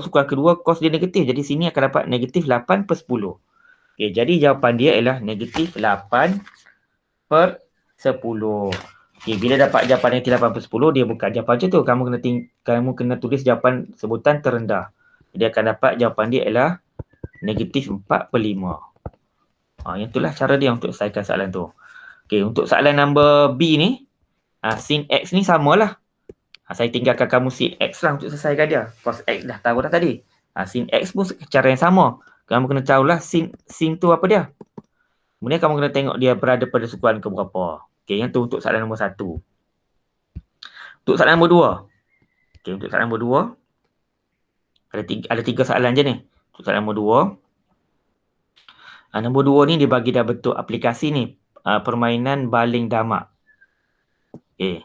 cos dia negatif. Jadi sini akan dapat negatif 8 per 10. Okey, jadi jawapan dia ialah negatif 8 per 10. Okey, bila dapat jawapan negatif 8 per 10, dia bukan jawapan macam tu. Kamu kena tulis jawapan sebutan terendah. Dia akan dapat jawapan dia ialah negatif 4 per 5. Yang itulah cara dia untuk selesaikan soalan tu. Okey, untuk soalan number B ni, sin X ni samalah. Saya tinggalkan kamu sin X lah untuk selesaikan dia. Cos X dah tahu dah tadi. Sin X pun cara yang sama. Kamu kena tahulah sin tu apa dia. Kemudian kamu kena tengok dia berada pada sukuan ke berapa. Okey, yang tu untuk soalan nombor 1. Untuk soalan nombor 2. Okey, untuk soalan nombor 2. Ada 3 soalan je ni. Untuk soalan nombor 2. Nombor 2 ni dia bagi dah bentuk aplikasi ni. Permainan baling damak. Okey.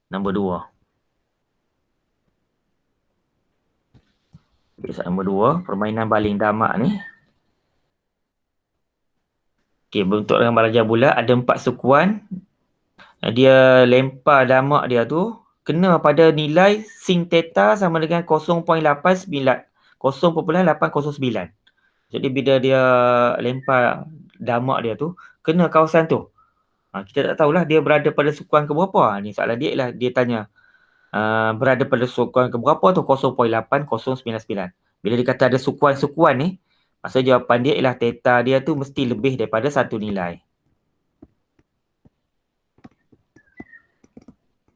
Nombor 2. Soalan nombor 2, permainan baling damak ni. Okey, bentuk gambar rajah bulat ada 4 sukuan. Dia lempar damak dia tu kena pada nilai sin theta sama dengan 0.809. Jadi bila dia lempar damak dia tu kena kawasan tu. Kita tak tahulah dia berada pada sukuan ke berapa. Ni soalan dia ialah dia tanya berada pada sukuan ke berapa tu 0.8099. Bila dia kata ada sukuan-sukuan ni, maksud jawapan dia ialah theta dia tu mesti lebih daripada satu nilai.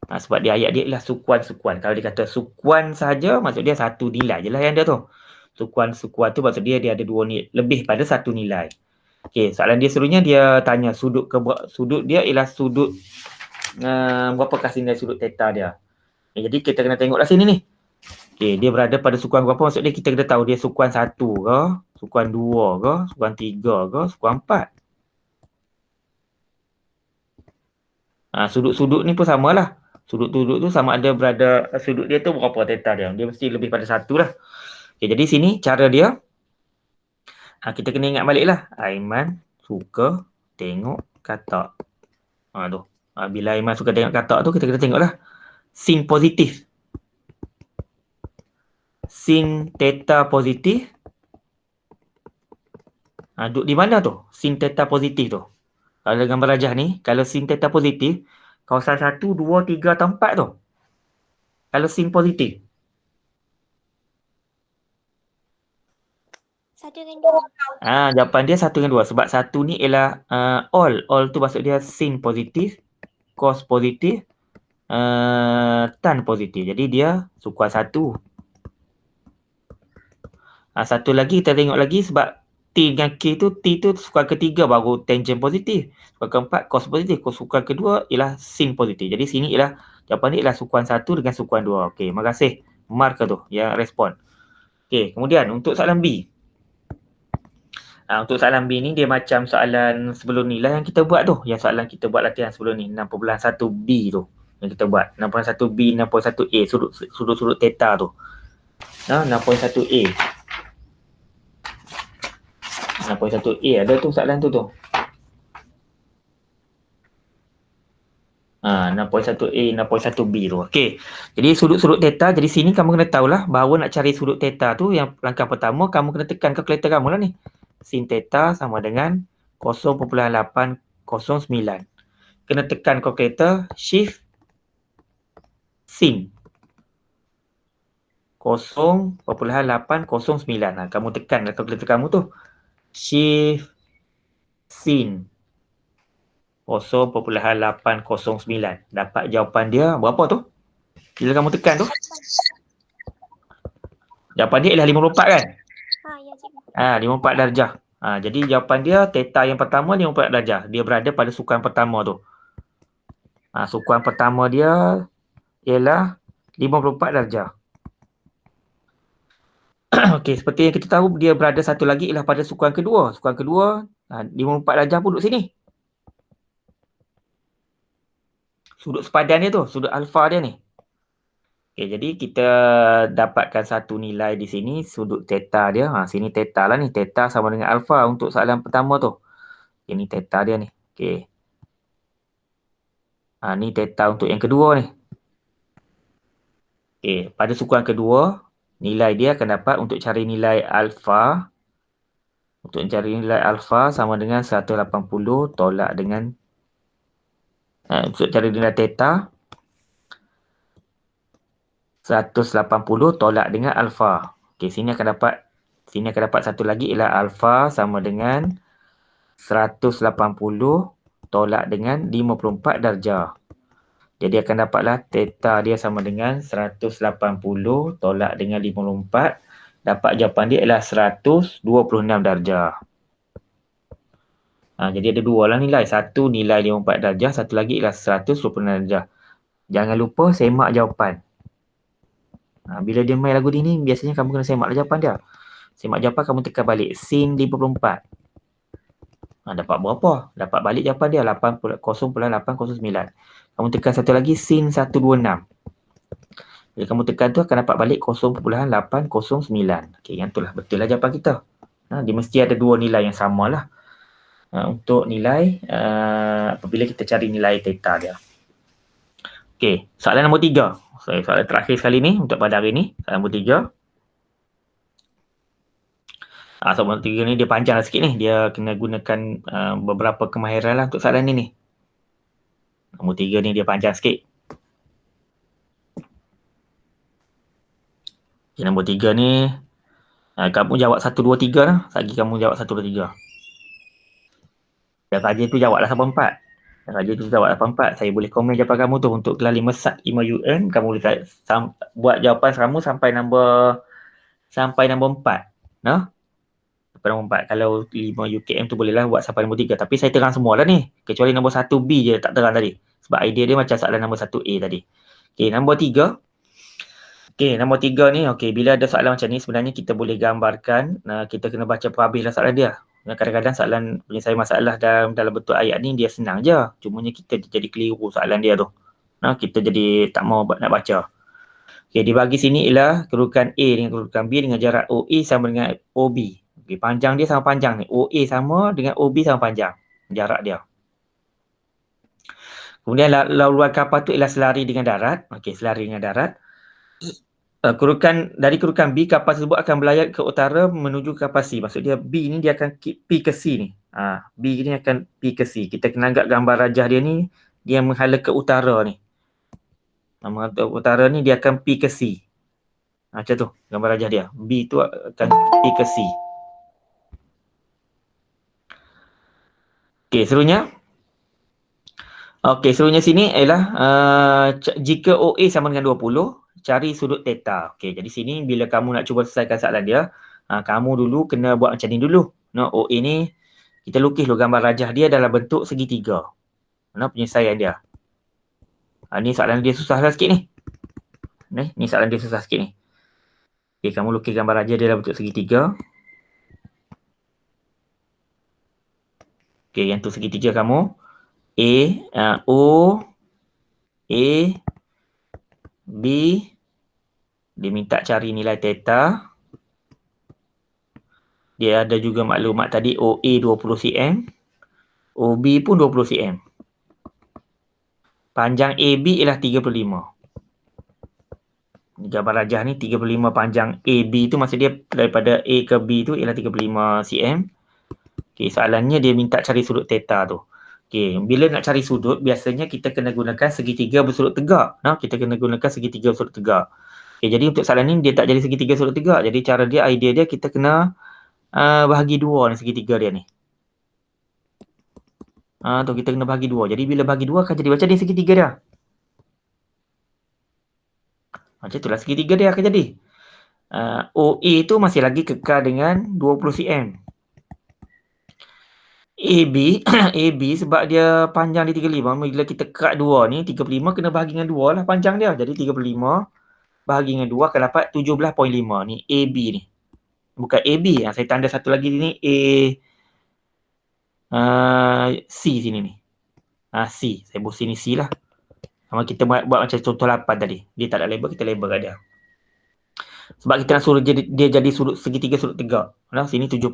Sebab dia ayat dia ialah sukuan-sukuan. Kalau dia kata sukuan saja, maksud dia satu nilai je lah yang dia tu. Sukuan-sukuan tu maksud dia ada dua nilai, lebih pada satu nilai. Okey, soalan dia seterusnya dia tanya sudut dia ialah sudut berapakah nilai sudut theta dia. Jadi kita kena tengoklah sini ni. Okey, dia berada pada sukuan berapa, maksud dia kita kena tahu dia sukuan 1 ke, sukuan 2 ke, sukuan 3 ke, sukuan 4. Sudut-sudut ni pun samalah. Sudut-sudut tu sama ada berada, sudut dia tu berapa theta dia. Dia mesti lebih pada 1 lah. Okey, jadi sini cara dia. Kita kena ingat balik lah. Aiman suka tengok katak. Tu. Bila Aiman suka tengok katak tu, kita kena tengoklah sin positif. Sin theta positif. Duduk di mana tu? Sin theta positif tu. Kalau gambar rajah ni, kalau sin theta positif, kawasan 1, 2, 3 atau 4 tu. Kalau sin positif. 1 dengan 2. Jawapan dia 1 dengan 2. Sebab 1 ni ialah all. All tu maksud dia sin positif, cos positif, tan positif. Jadi dia sukuan 1. Satu lagi kita tengok lagi sebab T dengan K tu, T tu sukuan ketiga baru tangent positif. Sukuan keempat cos positif. Sukuan kedua ialah sin positif. Jadi sini ialah jawapan ni ialah sukuan 1 dengan sukuan 2. Okey, terima kasih Mark tu yang respon. Okey, kemudian untuk soalan B. Untuk soalan B ni dia macam soalan sebelum ni lah yang kita buat tu. Yang soalan kita buat latihan sebelum ni 6.1B tu. Yang kita buat 6.1B, 6.1A sudut-sudut theta tu. 6.1A. 6.1A ada tu soalan tu. 6.1A, 6.1B tu. Okey. Jadi sudut-sudut theta, jadi sini kamu kena tahulah bahawa nak cari sudut theta tu yang langkah pertama kamu kena tekan kalkulator kamu lah ni. Sin theta sama dengan 0.809. Kena tekan kalkulator, shift sin 0.809. Kamu tekan kalkulator kamu tu. Shift sin 0.809. Dapat jawapan dia berapa tu? Bila kamu tekan tu? Jawapan dia ialah 54 kan? Ya, cikgu. 54 darjah. Jadi jawapan dia theta yang pertama 54 darjah. Dia berada pada sukuan pertama tu. Sukuan pertama dia ialah 54 darjah. Okey, seperti yang kita tahu dia berada satu lagi ialah pada sukuan kedua. Sukuan kedua 54 darjah pun duduk sini. Sudut sepadan dia tu, sudut alfa dia ni. Okey, jadi kita dapatkan satu nilai di sini, sudut theta dia. Sini theta lah ni. Theta sama dengan alfa untuk soalan pertama tu. Ini theta dia ni. Okey. Ni theta untuk yang kedua ni. Okey, pada sukuan kedua, nilai dia akan dapat untuk cari nilai alfa. Untuk cari nilai alfa sama dengan 180 tolak dengan untuk cari nilai theta 180 tolak dengan alfa. Okey, sini akan dapat satu lagi ialah alfa sama dengan 180 tolak dengan 54 darjah. Jadi akan dapatlah theta dia sama dengan 180 tolak dengan 54. Dapat jawapan dia ialah 126 darjah. Jadi ada dua lah nilai. Satu nilai 54 darjah, satu lagi ialah 126 darjah. Jangan lupa semak jawapan. Bila dia main lagu ni, biasanya kamu kena semak jawapan dia. Semak jawapan, kamu tekan balik. Sin 54. Dapat berapa? Dapat balik jawapan dia 0.809. Kamu tekan satu lagi, sin 126. Bila kamu tekan tu akan dapat balik 0.809. Okey, yang itulah betul lah jawapan kita. Dia mesti ada dua nilai yang sama lah. Untuk nilai, apabila kita cari nilai theta dia. Okey, soalan nombor 3. Soalan terakhir sekali ni untuk pada hari ni. Soalan nombor 3. Soalan nombor 3 ni dia panjang sikit ni. Dia kena gunakan beberapa kemahiran lah untuk soalan ni. Nombor 3 ni dia panjang sikit. Okay, nombor 3 ni kamu jawab 1, 2, 3 lah. Lagi kamu jawab 1, 2, 3. Dan raja tu jawab lah sampai 4. Raja tu jawab 84. Saya boleh komen jawapan kamu tu untuk gelar 5 SAT 5 UN. Kamu boleh buat jawapan kamu sampai nombor 4. Sampai nombor 4. Kalau 5 UKM tu bolehlah buat sampai nombor 3. Tapi saya terang semua lah ni. Kecuali nombor 1B je tak terang tadi. Sebab idea dia macam soalan nombor 1A tadi. Okey, nombor 3. Okey, nombor 3 ni. Okey, bila ada soalan macam ni sebenarnya kita boleh gambarkan. Kita kena baca perhabis lah soalan dia. Kadang-kadang soalan penyelesaian masalah dalam bentuk ayat ni dia senang je. Cumanya kita jadi keliru soalan dia tu. Kita jadi tak mau nak baca. Okey, dibagi sini ialah kedudukan A dengan kedudukan B dengan jarak OA sama dengan OB. Okey, panjang dia sama panjang ni. OA sama dengan OB sama panjang. Jarak dia. Kemudian laluan kapal tu ialah selari dengan darat. Okey, selari dengan darat. Dari kerukan B, kapal tersebut akan berlayar ke utara menuju kapal C. Maksud dia B ni dia akan P ke C ni. B ni akan P ke C. Kita kena anggap gambar rajah dia ni, dia menghala ke utara ni. Menghadap ke utara ni dia akan P ke C. Macam tu gambar rajah dia. B tu akan P ke C. Okey, seterusnya. Okey, seterusnya sini ialah jika OA sama dengan 20, cari sudut theta. Okey, jadi sini bila kamu nak cuba selesaikan soalan dia, kamu dulu kena buat macam ni dulu. OA ni kita lukis dulu gambar rajah dia dalam bentuk segitiga. Penyelesaian dia. Ni soalan dia susah lah sikit ni. Ni soalan dia susah sikit ni. Okey, kamu lukis gambar rajah dia dalam bentuk segitiga. Okey, yang tu segitiga kamu. O, A, B. Dia minta cari nilai theta. Dia ada juga maklumat tadi OA 20 cm. OB pun 20 cm. Panjang AB ialah 35. Gambar rajah ni 35 panjang AB tu maksud dia daripada A ke B tu ialah 35 cm. Okey, soalannya dia minta cari sudut theta tu. Okey, bila nak cari sudut, biasanya kita kena gunakan segitiga bersudut tegak. Kita kena gunakan segitiga bersudut tegak. Okey, jadi untuk soalan ni dia tak jadi segitiga bersudut tegak. Jadi cara dia, idea dia kita kena bahagi dua ni segitiga dia ni. Tu kita kena bahagi dua. Jadi bila bahagi dua akan jadi macam ni segitiga dia. Macam itulah segitiga dia akan jadi. OA tu masih lagi kekal dengan 20 cm. AB AB sebab dia panjang dia 35, bila kita cut 2 ni 35 kena bahagi dengan 2 lah panjang dia. Jadi 35 bahagi dengan 2 akan dapat 17.5 ni AB ni. Bukan AB, saya tanda satu lagi ni C sini ni. C, saya buat sini C lah. Sama kita buat macam contoh 8 tadi. Dia tak ada label, kita label kat dia. Sebab kita nak suruh dia jadi sudut segitiga sudut tegak. Sini 7.5.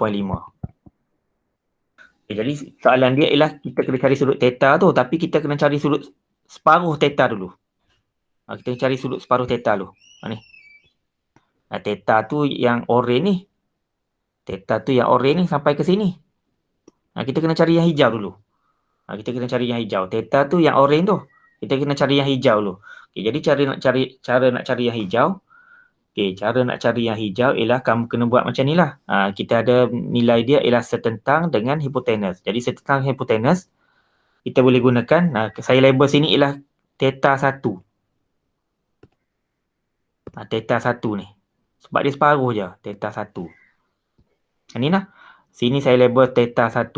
Jadi soalan dia ialah kita kena cari sudut theta tu, tapi kita kena cari sudut separuh theta dulu. Kita cari sudut separuh theta dulu. Ni. Theta tu yang oren ni. Theta tu yang oren ni sampai ke sini. Kita kena cari yang hijau dulu. Kita kena cari yang hijau. Theta tu yang oren tu. Kita kena cari yang hijau dulu. Jadi cara nak cari yang hijau. Cara nak cari yang hijau ialah kamu kena buat macam ni lah. Kita ada nilai dia ialah setentang dengan hipotenus. Jadi setentang hipotenus, kita boleh gunakan, saya label sini ialah theta 1. Theta 1 ni. Sebab dia separuh je, theta 1. Ni lah. Sini saya label theta 1.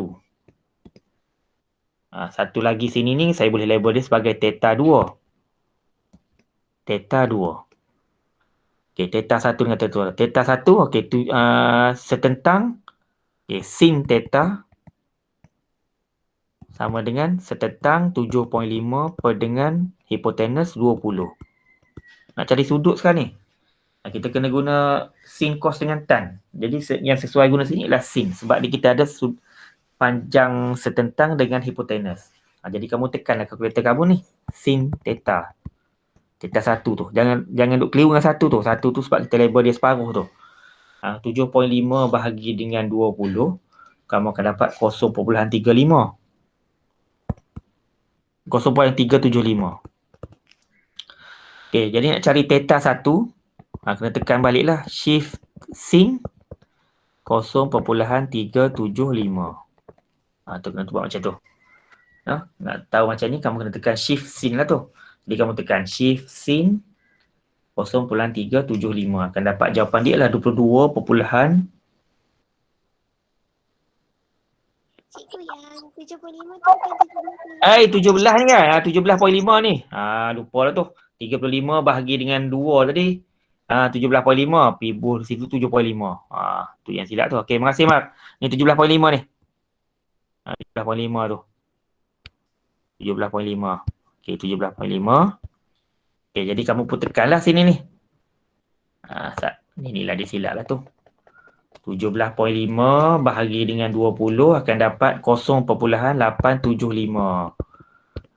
Satu lagi sini ni, saya boleh label dia sebagai theta 2. Theta 2. Okey, theta 1 dengan theta 2. Theta 1, okey, setentang sin theta sama dengan setentang 7.5 per dengan hipotenus 20. Nak cari sudut sekarang ni. Kita kena guna sin cos dengan tan. Jadi yang sesuai guna sini ialah sin. Sebab kita ada panjang setentang dengan hipotenus. Jadi kamu tekanlah kalkulator kamu ni. Sin theta. Theta 1 tu. Jangan duk keliru dengan 1 tu. 1 tu sebab kita label dia separuh tu. 7.5 bahagi dengan 20. Kamu akan dapat 0.35. 0.375. Okey, jadi nak cari theta 1. Kena tekan baliklah. Shift sin 0.375. Tu kena buat macam tu. Nak tahu macam ni, kamu kena tekan shift sin lah tu. Jadi kamu tekan shift sin 0.375. Akan dapat jawapan dia lah 22. Cikgu yang 75 tu kan 17 ni kan? 17.5 ni. Lupa lah tu. 35 bahagi dengan 2 tadi. 17.5. Pibul situ 7.5. Tu yang silap tu. Okey, terima kasih Mark. Ni 17.5 ni. 17.5 tu. 17.5. Okey, 17.5. Okey, jadi kamu pun tekanlah sini ni. Inilah dia silap lah tu. 17.5 bahagi dengan 20 akan dapat 0.875.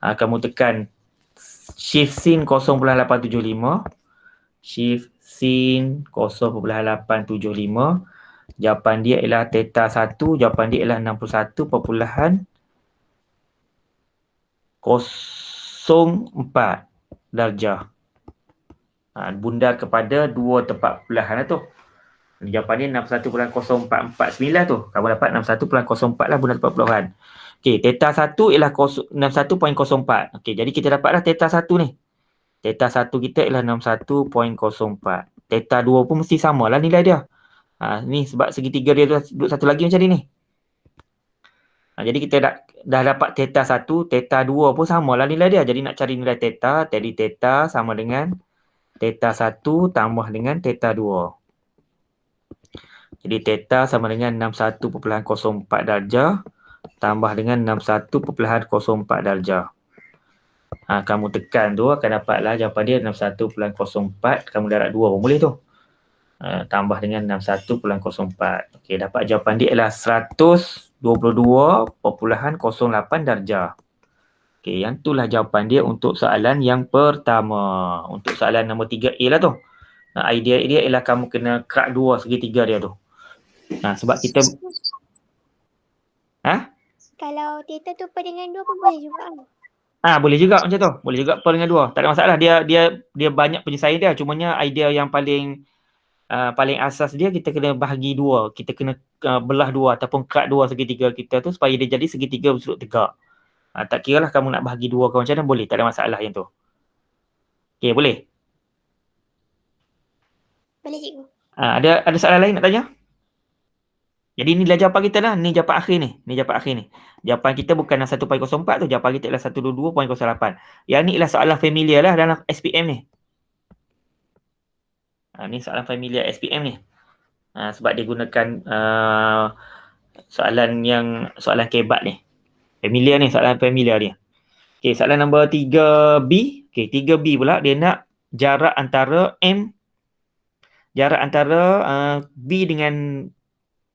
Kamu tekan shift sin 0.875. Shift sin 0.875. Jawapan dia ialah theta 1. Jawapan dia ialah 61.04 darjah. Bundar kepada dua tempat pelahan lah tu. Jawapan dia 61.0449 tu. Kamu dapat 61.04 lah bundar tempat pelahan. Okey, theta 1 ialah 61.04. Okey, jadi kita dapatlah theta 1 ni. Theta 1 kita ialah 61.04. Theta 2 pun mesti sama lah nilai dia. Ni sebab segitiga dia duduk satu lagi macam ni. Jadi kita dah dapat theta 1, theta 2 pun sama lah nilai dia. Jadi nak cari nilai theta, jadi theta sama dengan theta 1 tambah dengan theta 2. Jadi theta sama dengan 61.04 darjah tambah dengan 61.04 darjah. Kamu tekan tu akan dapatlah jawapan dia 61.04. Kamu darab 2 pun boleh tu. Tambah dengan 61.04. Okey, dapat jawapan dia ialah 122.08 darjah. Okey, yang itulah jawapan dia untuk soalan yang pertama. Untuk soalan nombor 3A lah tu. Idea dia ialah kamu kena kerak dua segitiga dia tu. Sebab kita kalau theta tu per dengan 2 pun boleh juga kan? Boleh juga macam tu. Boleh juga per dengan 2. Tak ada masalah. Dia banyak penyelesaian dia. Cumanya idea yang paling asas dia, kita kena bahagi dua. Kita kena belah dua ataupun kerak dua segitiga kita tu supaya dia jadi segitiga bersudut tegak. Tak kira lah kamu nak bahagi dua ke macam mana, boleh. Tak ada masalah yang tu. Okey, boleh? Boleh, cikgu. Ada soalan lain nak tanya? Jadi ni adalah jawapan kita lah. Ni jawapan akhir ni. Jawapan kita bukan 1.04 tu. Jawapan kita ialah 122.08. Yang ni ialah soalan familiar lah dalam SPM ni. Ni soalan familiar SPM ni. Sebab dia gunakan soalan kebat ni. Familiar ni, soalan familiar dia. Okey, soalan nombor 3B. Okey, 3B pula dia nak jarak antara B dengan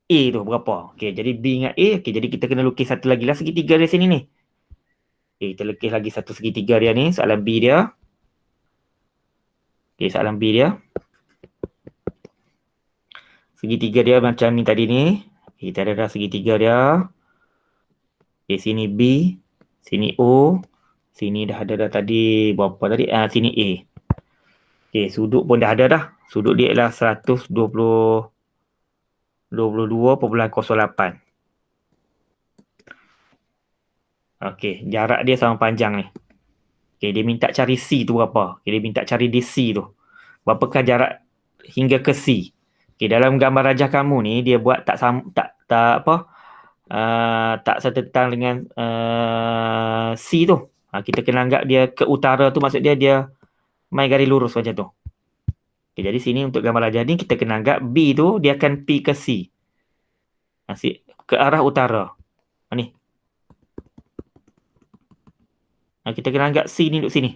A tu berapa? Okey, jadi B dengan A. Okey, jadi kita kena lukis satu lagi lah segitiga dia sini ni. Okey, kita lukis lagi satu segitiga dia ni, soalan B dia. Okey, soalan B dia. Segitiga dia macam ni tadi ni. Kita ada dah segitiga dia. Okey, sini B, sini O, sini dah ada dah tadi berapa tadi? Sini A. Okey, sudut pun dah ada dah. Sudut dia ialah 22.08. Okey, jarak dia sama panjang ni. Okey, dia minta cari C tu berapa? Okey, dia minta cari DC tu. Berapakah jarak hingga ke C? Okey, dalam gambar rajah kamu ni dia buat tak setetang dengan C tu. Kita kena anggap dia ke utara tu, maksud dia main garis lurus macam tu. Okay, jadi sini untuk gambar rajah ni kita kena anggap B tu dia akan pi ke C. Ke arah utara. Ni. Kita kena anggap C ni duduk sini.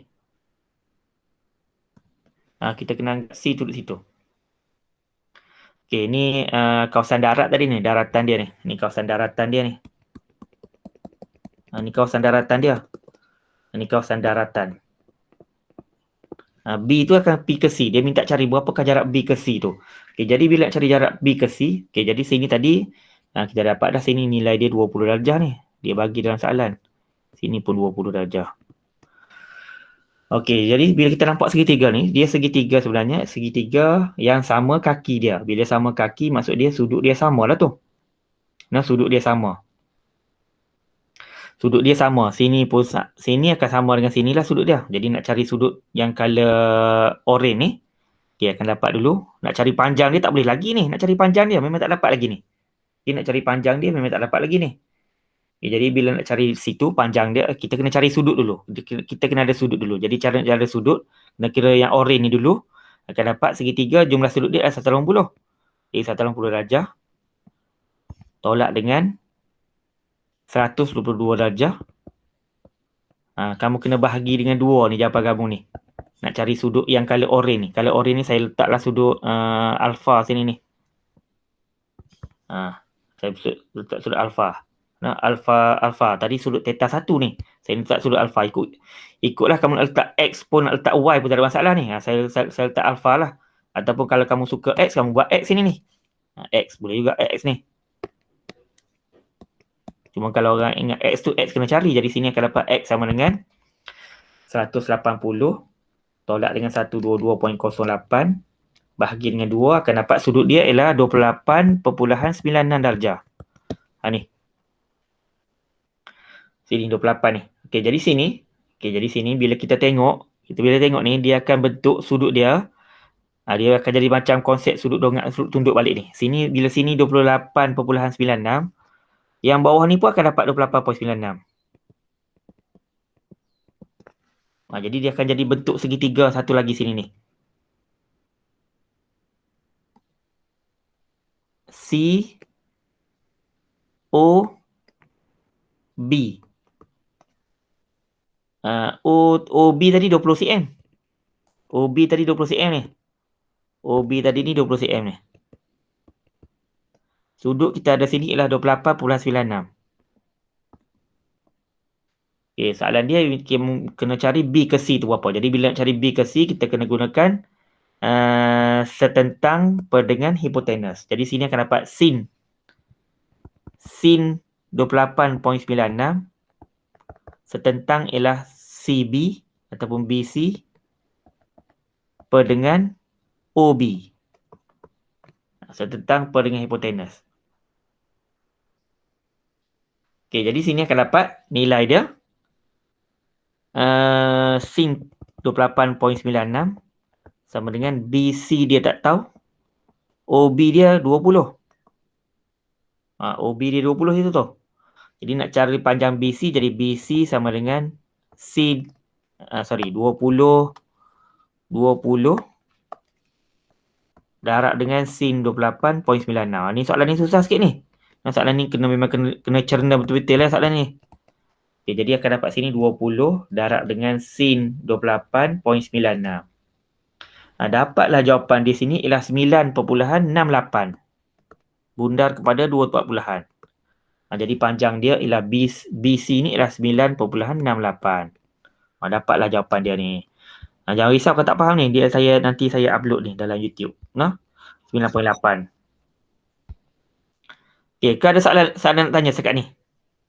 Kita kena anggap C tu duduk situ. Okey, ni kawasan darat tadi ni, daratan dia ni. Ni kawasan daratan dia ni. Ni kawasan daratan dia. Ni kawasan daratan. B tu akan pi ke C. Dia minta cari berapakah jarak B ke C tu. Okey, jadi bila nak cari jarak B ke C, okey, jadi sini tadi kita dapat dah sini nilai dia 20 darjah ni. Dia bagi dalam soalan. Sini pun 20 darjah. Okey, jadi bila kita nampak segitiga ni, dia segitiga sebenarnya, segitiga yang sama kaki dia. Bila sama kaki, maksud dia sudut dia sama lah tu. Sudut dia sama. Sudut dia sama. Sini akan sama dengan sini lah sudut dia. Jadi nak cari sudut yang color orange ni, dia akan dapat dulu. Nak cari panjang dia tak boleh lagi ni. Nak cari panjang dia memang tak dapat lagi ni. Dia nak cari panjang dia memang tak dapat lagi ni. Jadi bila nak cari situ panjang dia, kita kena cari sudut dulu. Kita kena ada sudut dulu. Jadi cara sudut, kena kira yang orange ni dulu. Akan dapat segitiga, jumlah sudut dia adalah 180. Jadi 180 darjah. Tolak dengan 122 darjah. Kamu kena bahagi dengan 2 ni jawapan kamu ni. Nak cari sudut yang color orange ni. Color orange ni saya letaklah sudut alpha sini ni. Saya letak sudut alpha. Alpha tadi sudut theta 1 ni. Saya letak sudut alfa. Ikutlah kamu nak letak X pun, nak letak Y pun tak ada masalah ni. Saya letak alfa lah. Ataupun kalau kamu suka X, kamu buat X sini ni. X, boleh juga X ni. Cuma kalau orang ingat X tu, X kena cari. Jadi sini akan dapat X sama dengan 180 tolak dengan 122.08 bahagi dengan 2 akan dapat sudut dia ialah 28.96 darjah. Ni. Sini 28 ni. Okey, jadi sini bila kita tengok ni dia akan bentuk sudut dia. Dia akan jadi macam konsep sudut dongak, sudut tunduk balik ni. Sini bila sini 28.96, yang bawah ni pun akan dapat 28.96. Jadi dia akan jadi bentuk segitiga satu lagi sini ni. C O B. OB tadi 20 cm. OB tadi 20 cm ni. OB tadi ni 20 cm ni. Sudut kita ada sini ialah 28.96. Okey, soalan dia kena cari B ke C tu berapa. Jadi bila nak cari B ke C, kita kena gunakan setentang per dengan hipotenus. Jadi sini akan dapat sin 28.96 setentang ialah CB ataupun BC per dengan OB. Setentang per dengan hipotenus. Okey, jadi sini akan dapat nilai dia sin 28.96 sama dengan BC dia tak tahu. OB dia 20. OB dia 20 itu tu. Jadi nak cari panjang BC, jadi BC sama dengan sin 20 darab dengan sin 28.96. Ni soalan ni susah sikit ni. Soalan ni memang kena cerna betul-betul lah soalan ni. Okay, jadi akan dapat sini 20 darab dengan sin 28.96. Dapatlah jawapan di sini ialah 9.68. Bundar kepada 2/4. Jadi panjang dia ialah BC ni ialah 9.68. Dapatlah jawapan dia ni. Jangan risau kalau tak faham ni. Nanti saya upload ni dalam YouTube. 9.8. Okay, ke ada soalan nak tanya sekat ni?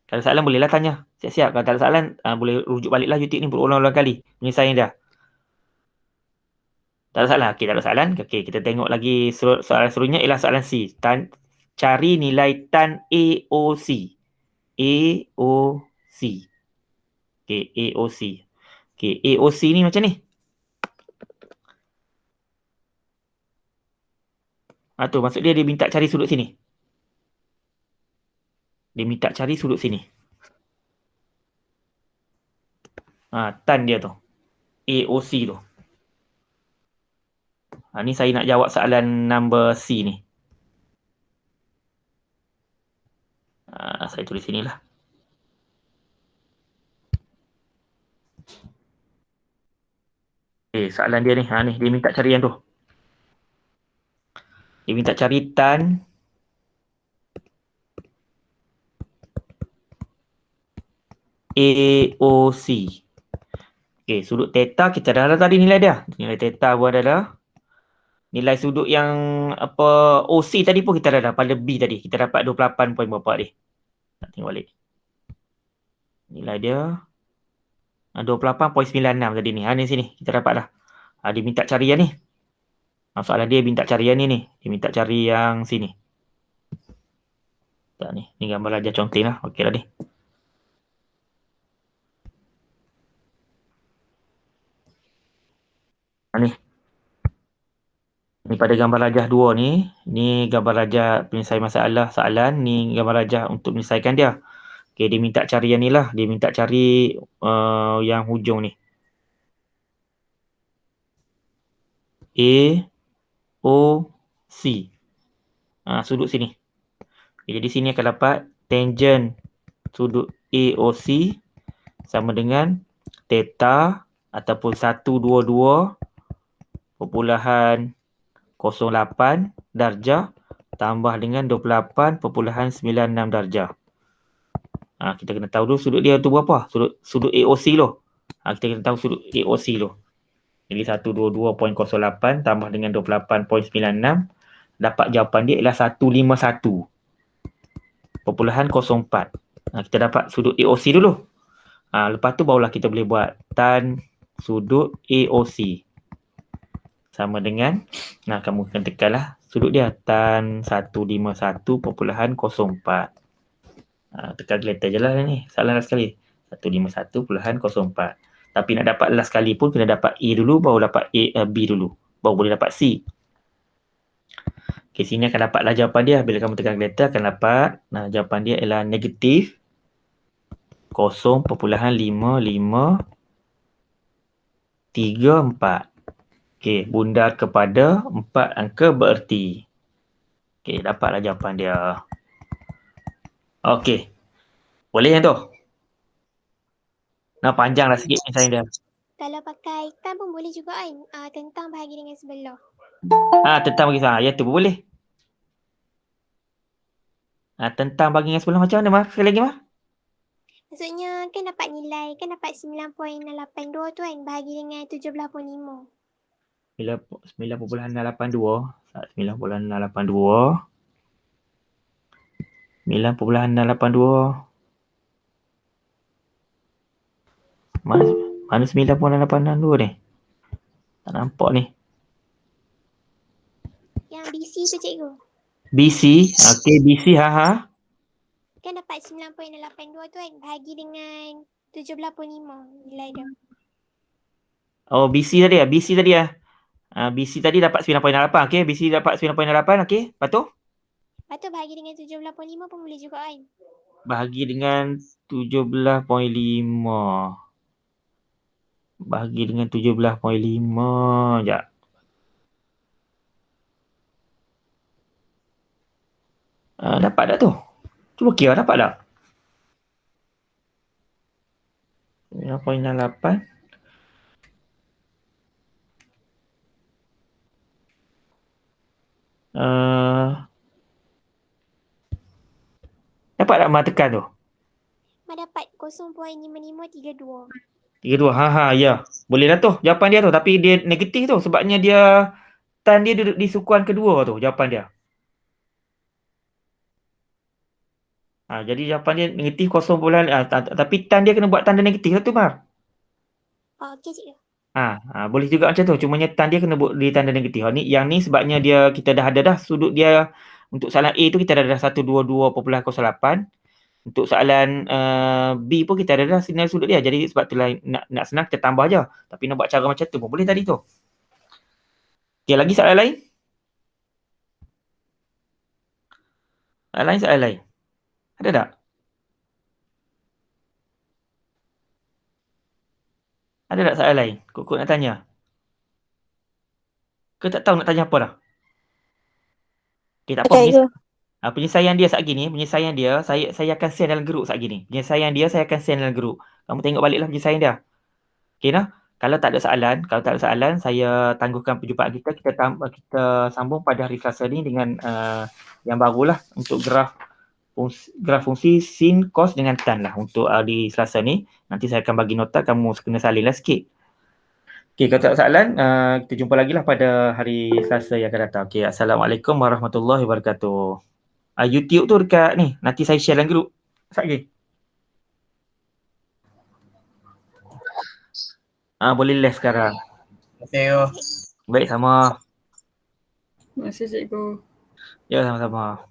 Kalau ada soalan bolehlah tanya. Siap-siap. Kalau tak ada soalan, boleh rujuk baliklah YouTube ni berulang-ulang kali. Penyelesaian dia. Tak ada soalan? Okey, tak ada soalan. Okey, kita tengok lagi soalan seterusnya ialah soalan C. Cari nilai tan AOC. AOC. Okey, AOC. Okey, AOC ni macam ni. Tu maksud dia minta cari sudut sini. Dia minta cari sudut sini. Tan dia tu. AOC tu. Ni saya nak jawab soalan number C ni. Saya tulis sini lah. Soalan dia ni. Ni dia minta cari yang tu. Dia minta cari tan AOC. Okey, sudut theta kita dah ada tadi nilai dia. Nilai theta pun adalah nilai sudut yang OC tadi pun kita dah pada B tadi. Kita dapat 28 point berapa ni. Nak tengok balik. Nilai dia 28.96 tadi ni. Ni sini kita dapat dah. Dia minta cari yang ni. Soalan dia minta cari yang ni. Dia minta cari yang sini. Tak ni. Ni gambar aja conteng lah. Okey lah ni. Ni pada gambar rajah 2 ni. Ni gambar rajah penyelesaian masalah soalan. Ni gambar rajah untuk menyelesaikan dia. Okey, dia minta cari yang ni lah. Dia minta cari yang hujung ni. A, O, C. Sudut sini. Jadi sini akan dapat tangent sudut AOC sama dengan theta ataupun 122.08 darjah tambah dengan 28.96 darjah. Kita kena tahu dulu sudut dia tu berapa. Sudut AOC tu. Kita kena tahu sudut AOC tu. Jadi 122.08 tambah dengan 28.96. Dapat jawapan dia ialah 151.04. Kita dapat sudut AOC dulu. Lepas tu barulah kita boleh buat tan sudut AOC. Sama dengan, kamu akan tekanlah sudut dia tan 151.04. Tekan letter je lah ni. Salah last sekali. 151.04. Tapi nak dapat last sekali pun kena dapat A dulu, baru dapat B dulu. Baru boleh dapat C. Okay, sini akan dapatlah jawapan dia. Bila kamu tekan letter akan dapat. Jawapan dia ialah negatif 0.5534. Okey, bundar kepada 4 angka bererti. Okey, dapatlah jawapan dia. Okey. Boleh yang tu? Panjanglah sikit penyelesaian dia. Kalau pakai tan pun boleh juga kan? Tentang bahagi dengan sebelah. Tentang bagi sebelah. Ya tu pun boleh. Tentang bagi dengan sebelah macam mana, Mar? Sekali lagi, Mar? Maksudnya kan dapat nilai, kan dapat 9.82 tu kan, bahagi dengan 17.5. 9.82. 9.82. 9.82. Mana 9.82 ni? Tak nampak ni. Yang BC tu cikgu. BC. Okey, BC. Kan dapat 9.82 tu kan, bahagi dengan 17.5 nilai dia. Oh, BC tadi ya? BC tadi ya? BC tadi dapat 9.8. Okey, BC dapat 9.8. Okey, lepas tu? Lepas tu bahagi dengan 17.5 pun boleh juga kan? Bahagi dengan 17.5. Bahagi dengan 17.5. Sekejap. Dapat tak tu? Cuba kira dapat tak? 9.68. Dapat tak Mak tekan tu? Mak dapat 0.5532. 32. Ya. Boleh lah tu jawapan dia tu. Tapi dia negatif tu. Sebabnya dia tan dia duduk di sukuan kedua tu jawapan dia. Jadi jawapan dia negatif 0. Tapi tan dia kena buat tanda negatif lah tu, Mar. Okey cikgu. Boleh juga macam tu. Cumanya tan dia kena buat di tanda negatif. Yang ni sebabnya dia kita dah ada dah sudut dia. Untuk soalan A tu kita dah ada 122.08. Untuk soalan B pun kita ada dah sinar sudut dia. Jadi sebab tu lah nak senang kita tambah je. Tapi nak buat cara macam tu pun boleh tadi tu. Okey, lagi soalan lain? Soalan lain? Ada tak? Ada tak soalan lain? Kok nak tanya? Ke tak tahu nak tanya apa dah? Okey, tak apa. Penyelesaian dia saat gini, saya akan send dalam grup saat gini. Penyelesaian dia saya akan send dalam grup. Kamu tengok baliklah penyelesaian dia. Okey nah. Kalau tak ada soalan, saya tangguhkan perjumpaan kita. Kita sambung pada hari Selasa ni dengan yang barulah untuk graf fungsi sin, cos dengan tan lah untuk di Selasa ni. Nanti saya akan bagi nota, kamu kena salinlah sikit. Okey, kalau tak ada soalan, kita jumpa lagi lah pada hari Selasa yang akan datang. Okey, Assalamualaikum warahmatullahi wabarakatuh. YouTube tu dekat ni. Nanti saya share dalam grup. Sekejap lagi. Boleh live sekarang. Terima kasih. Baik, sama. Terima kasih cikgu. Ya, sama-sama.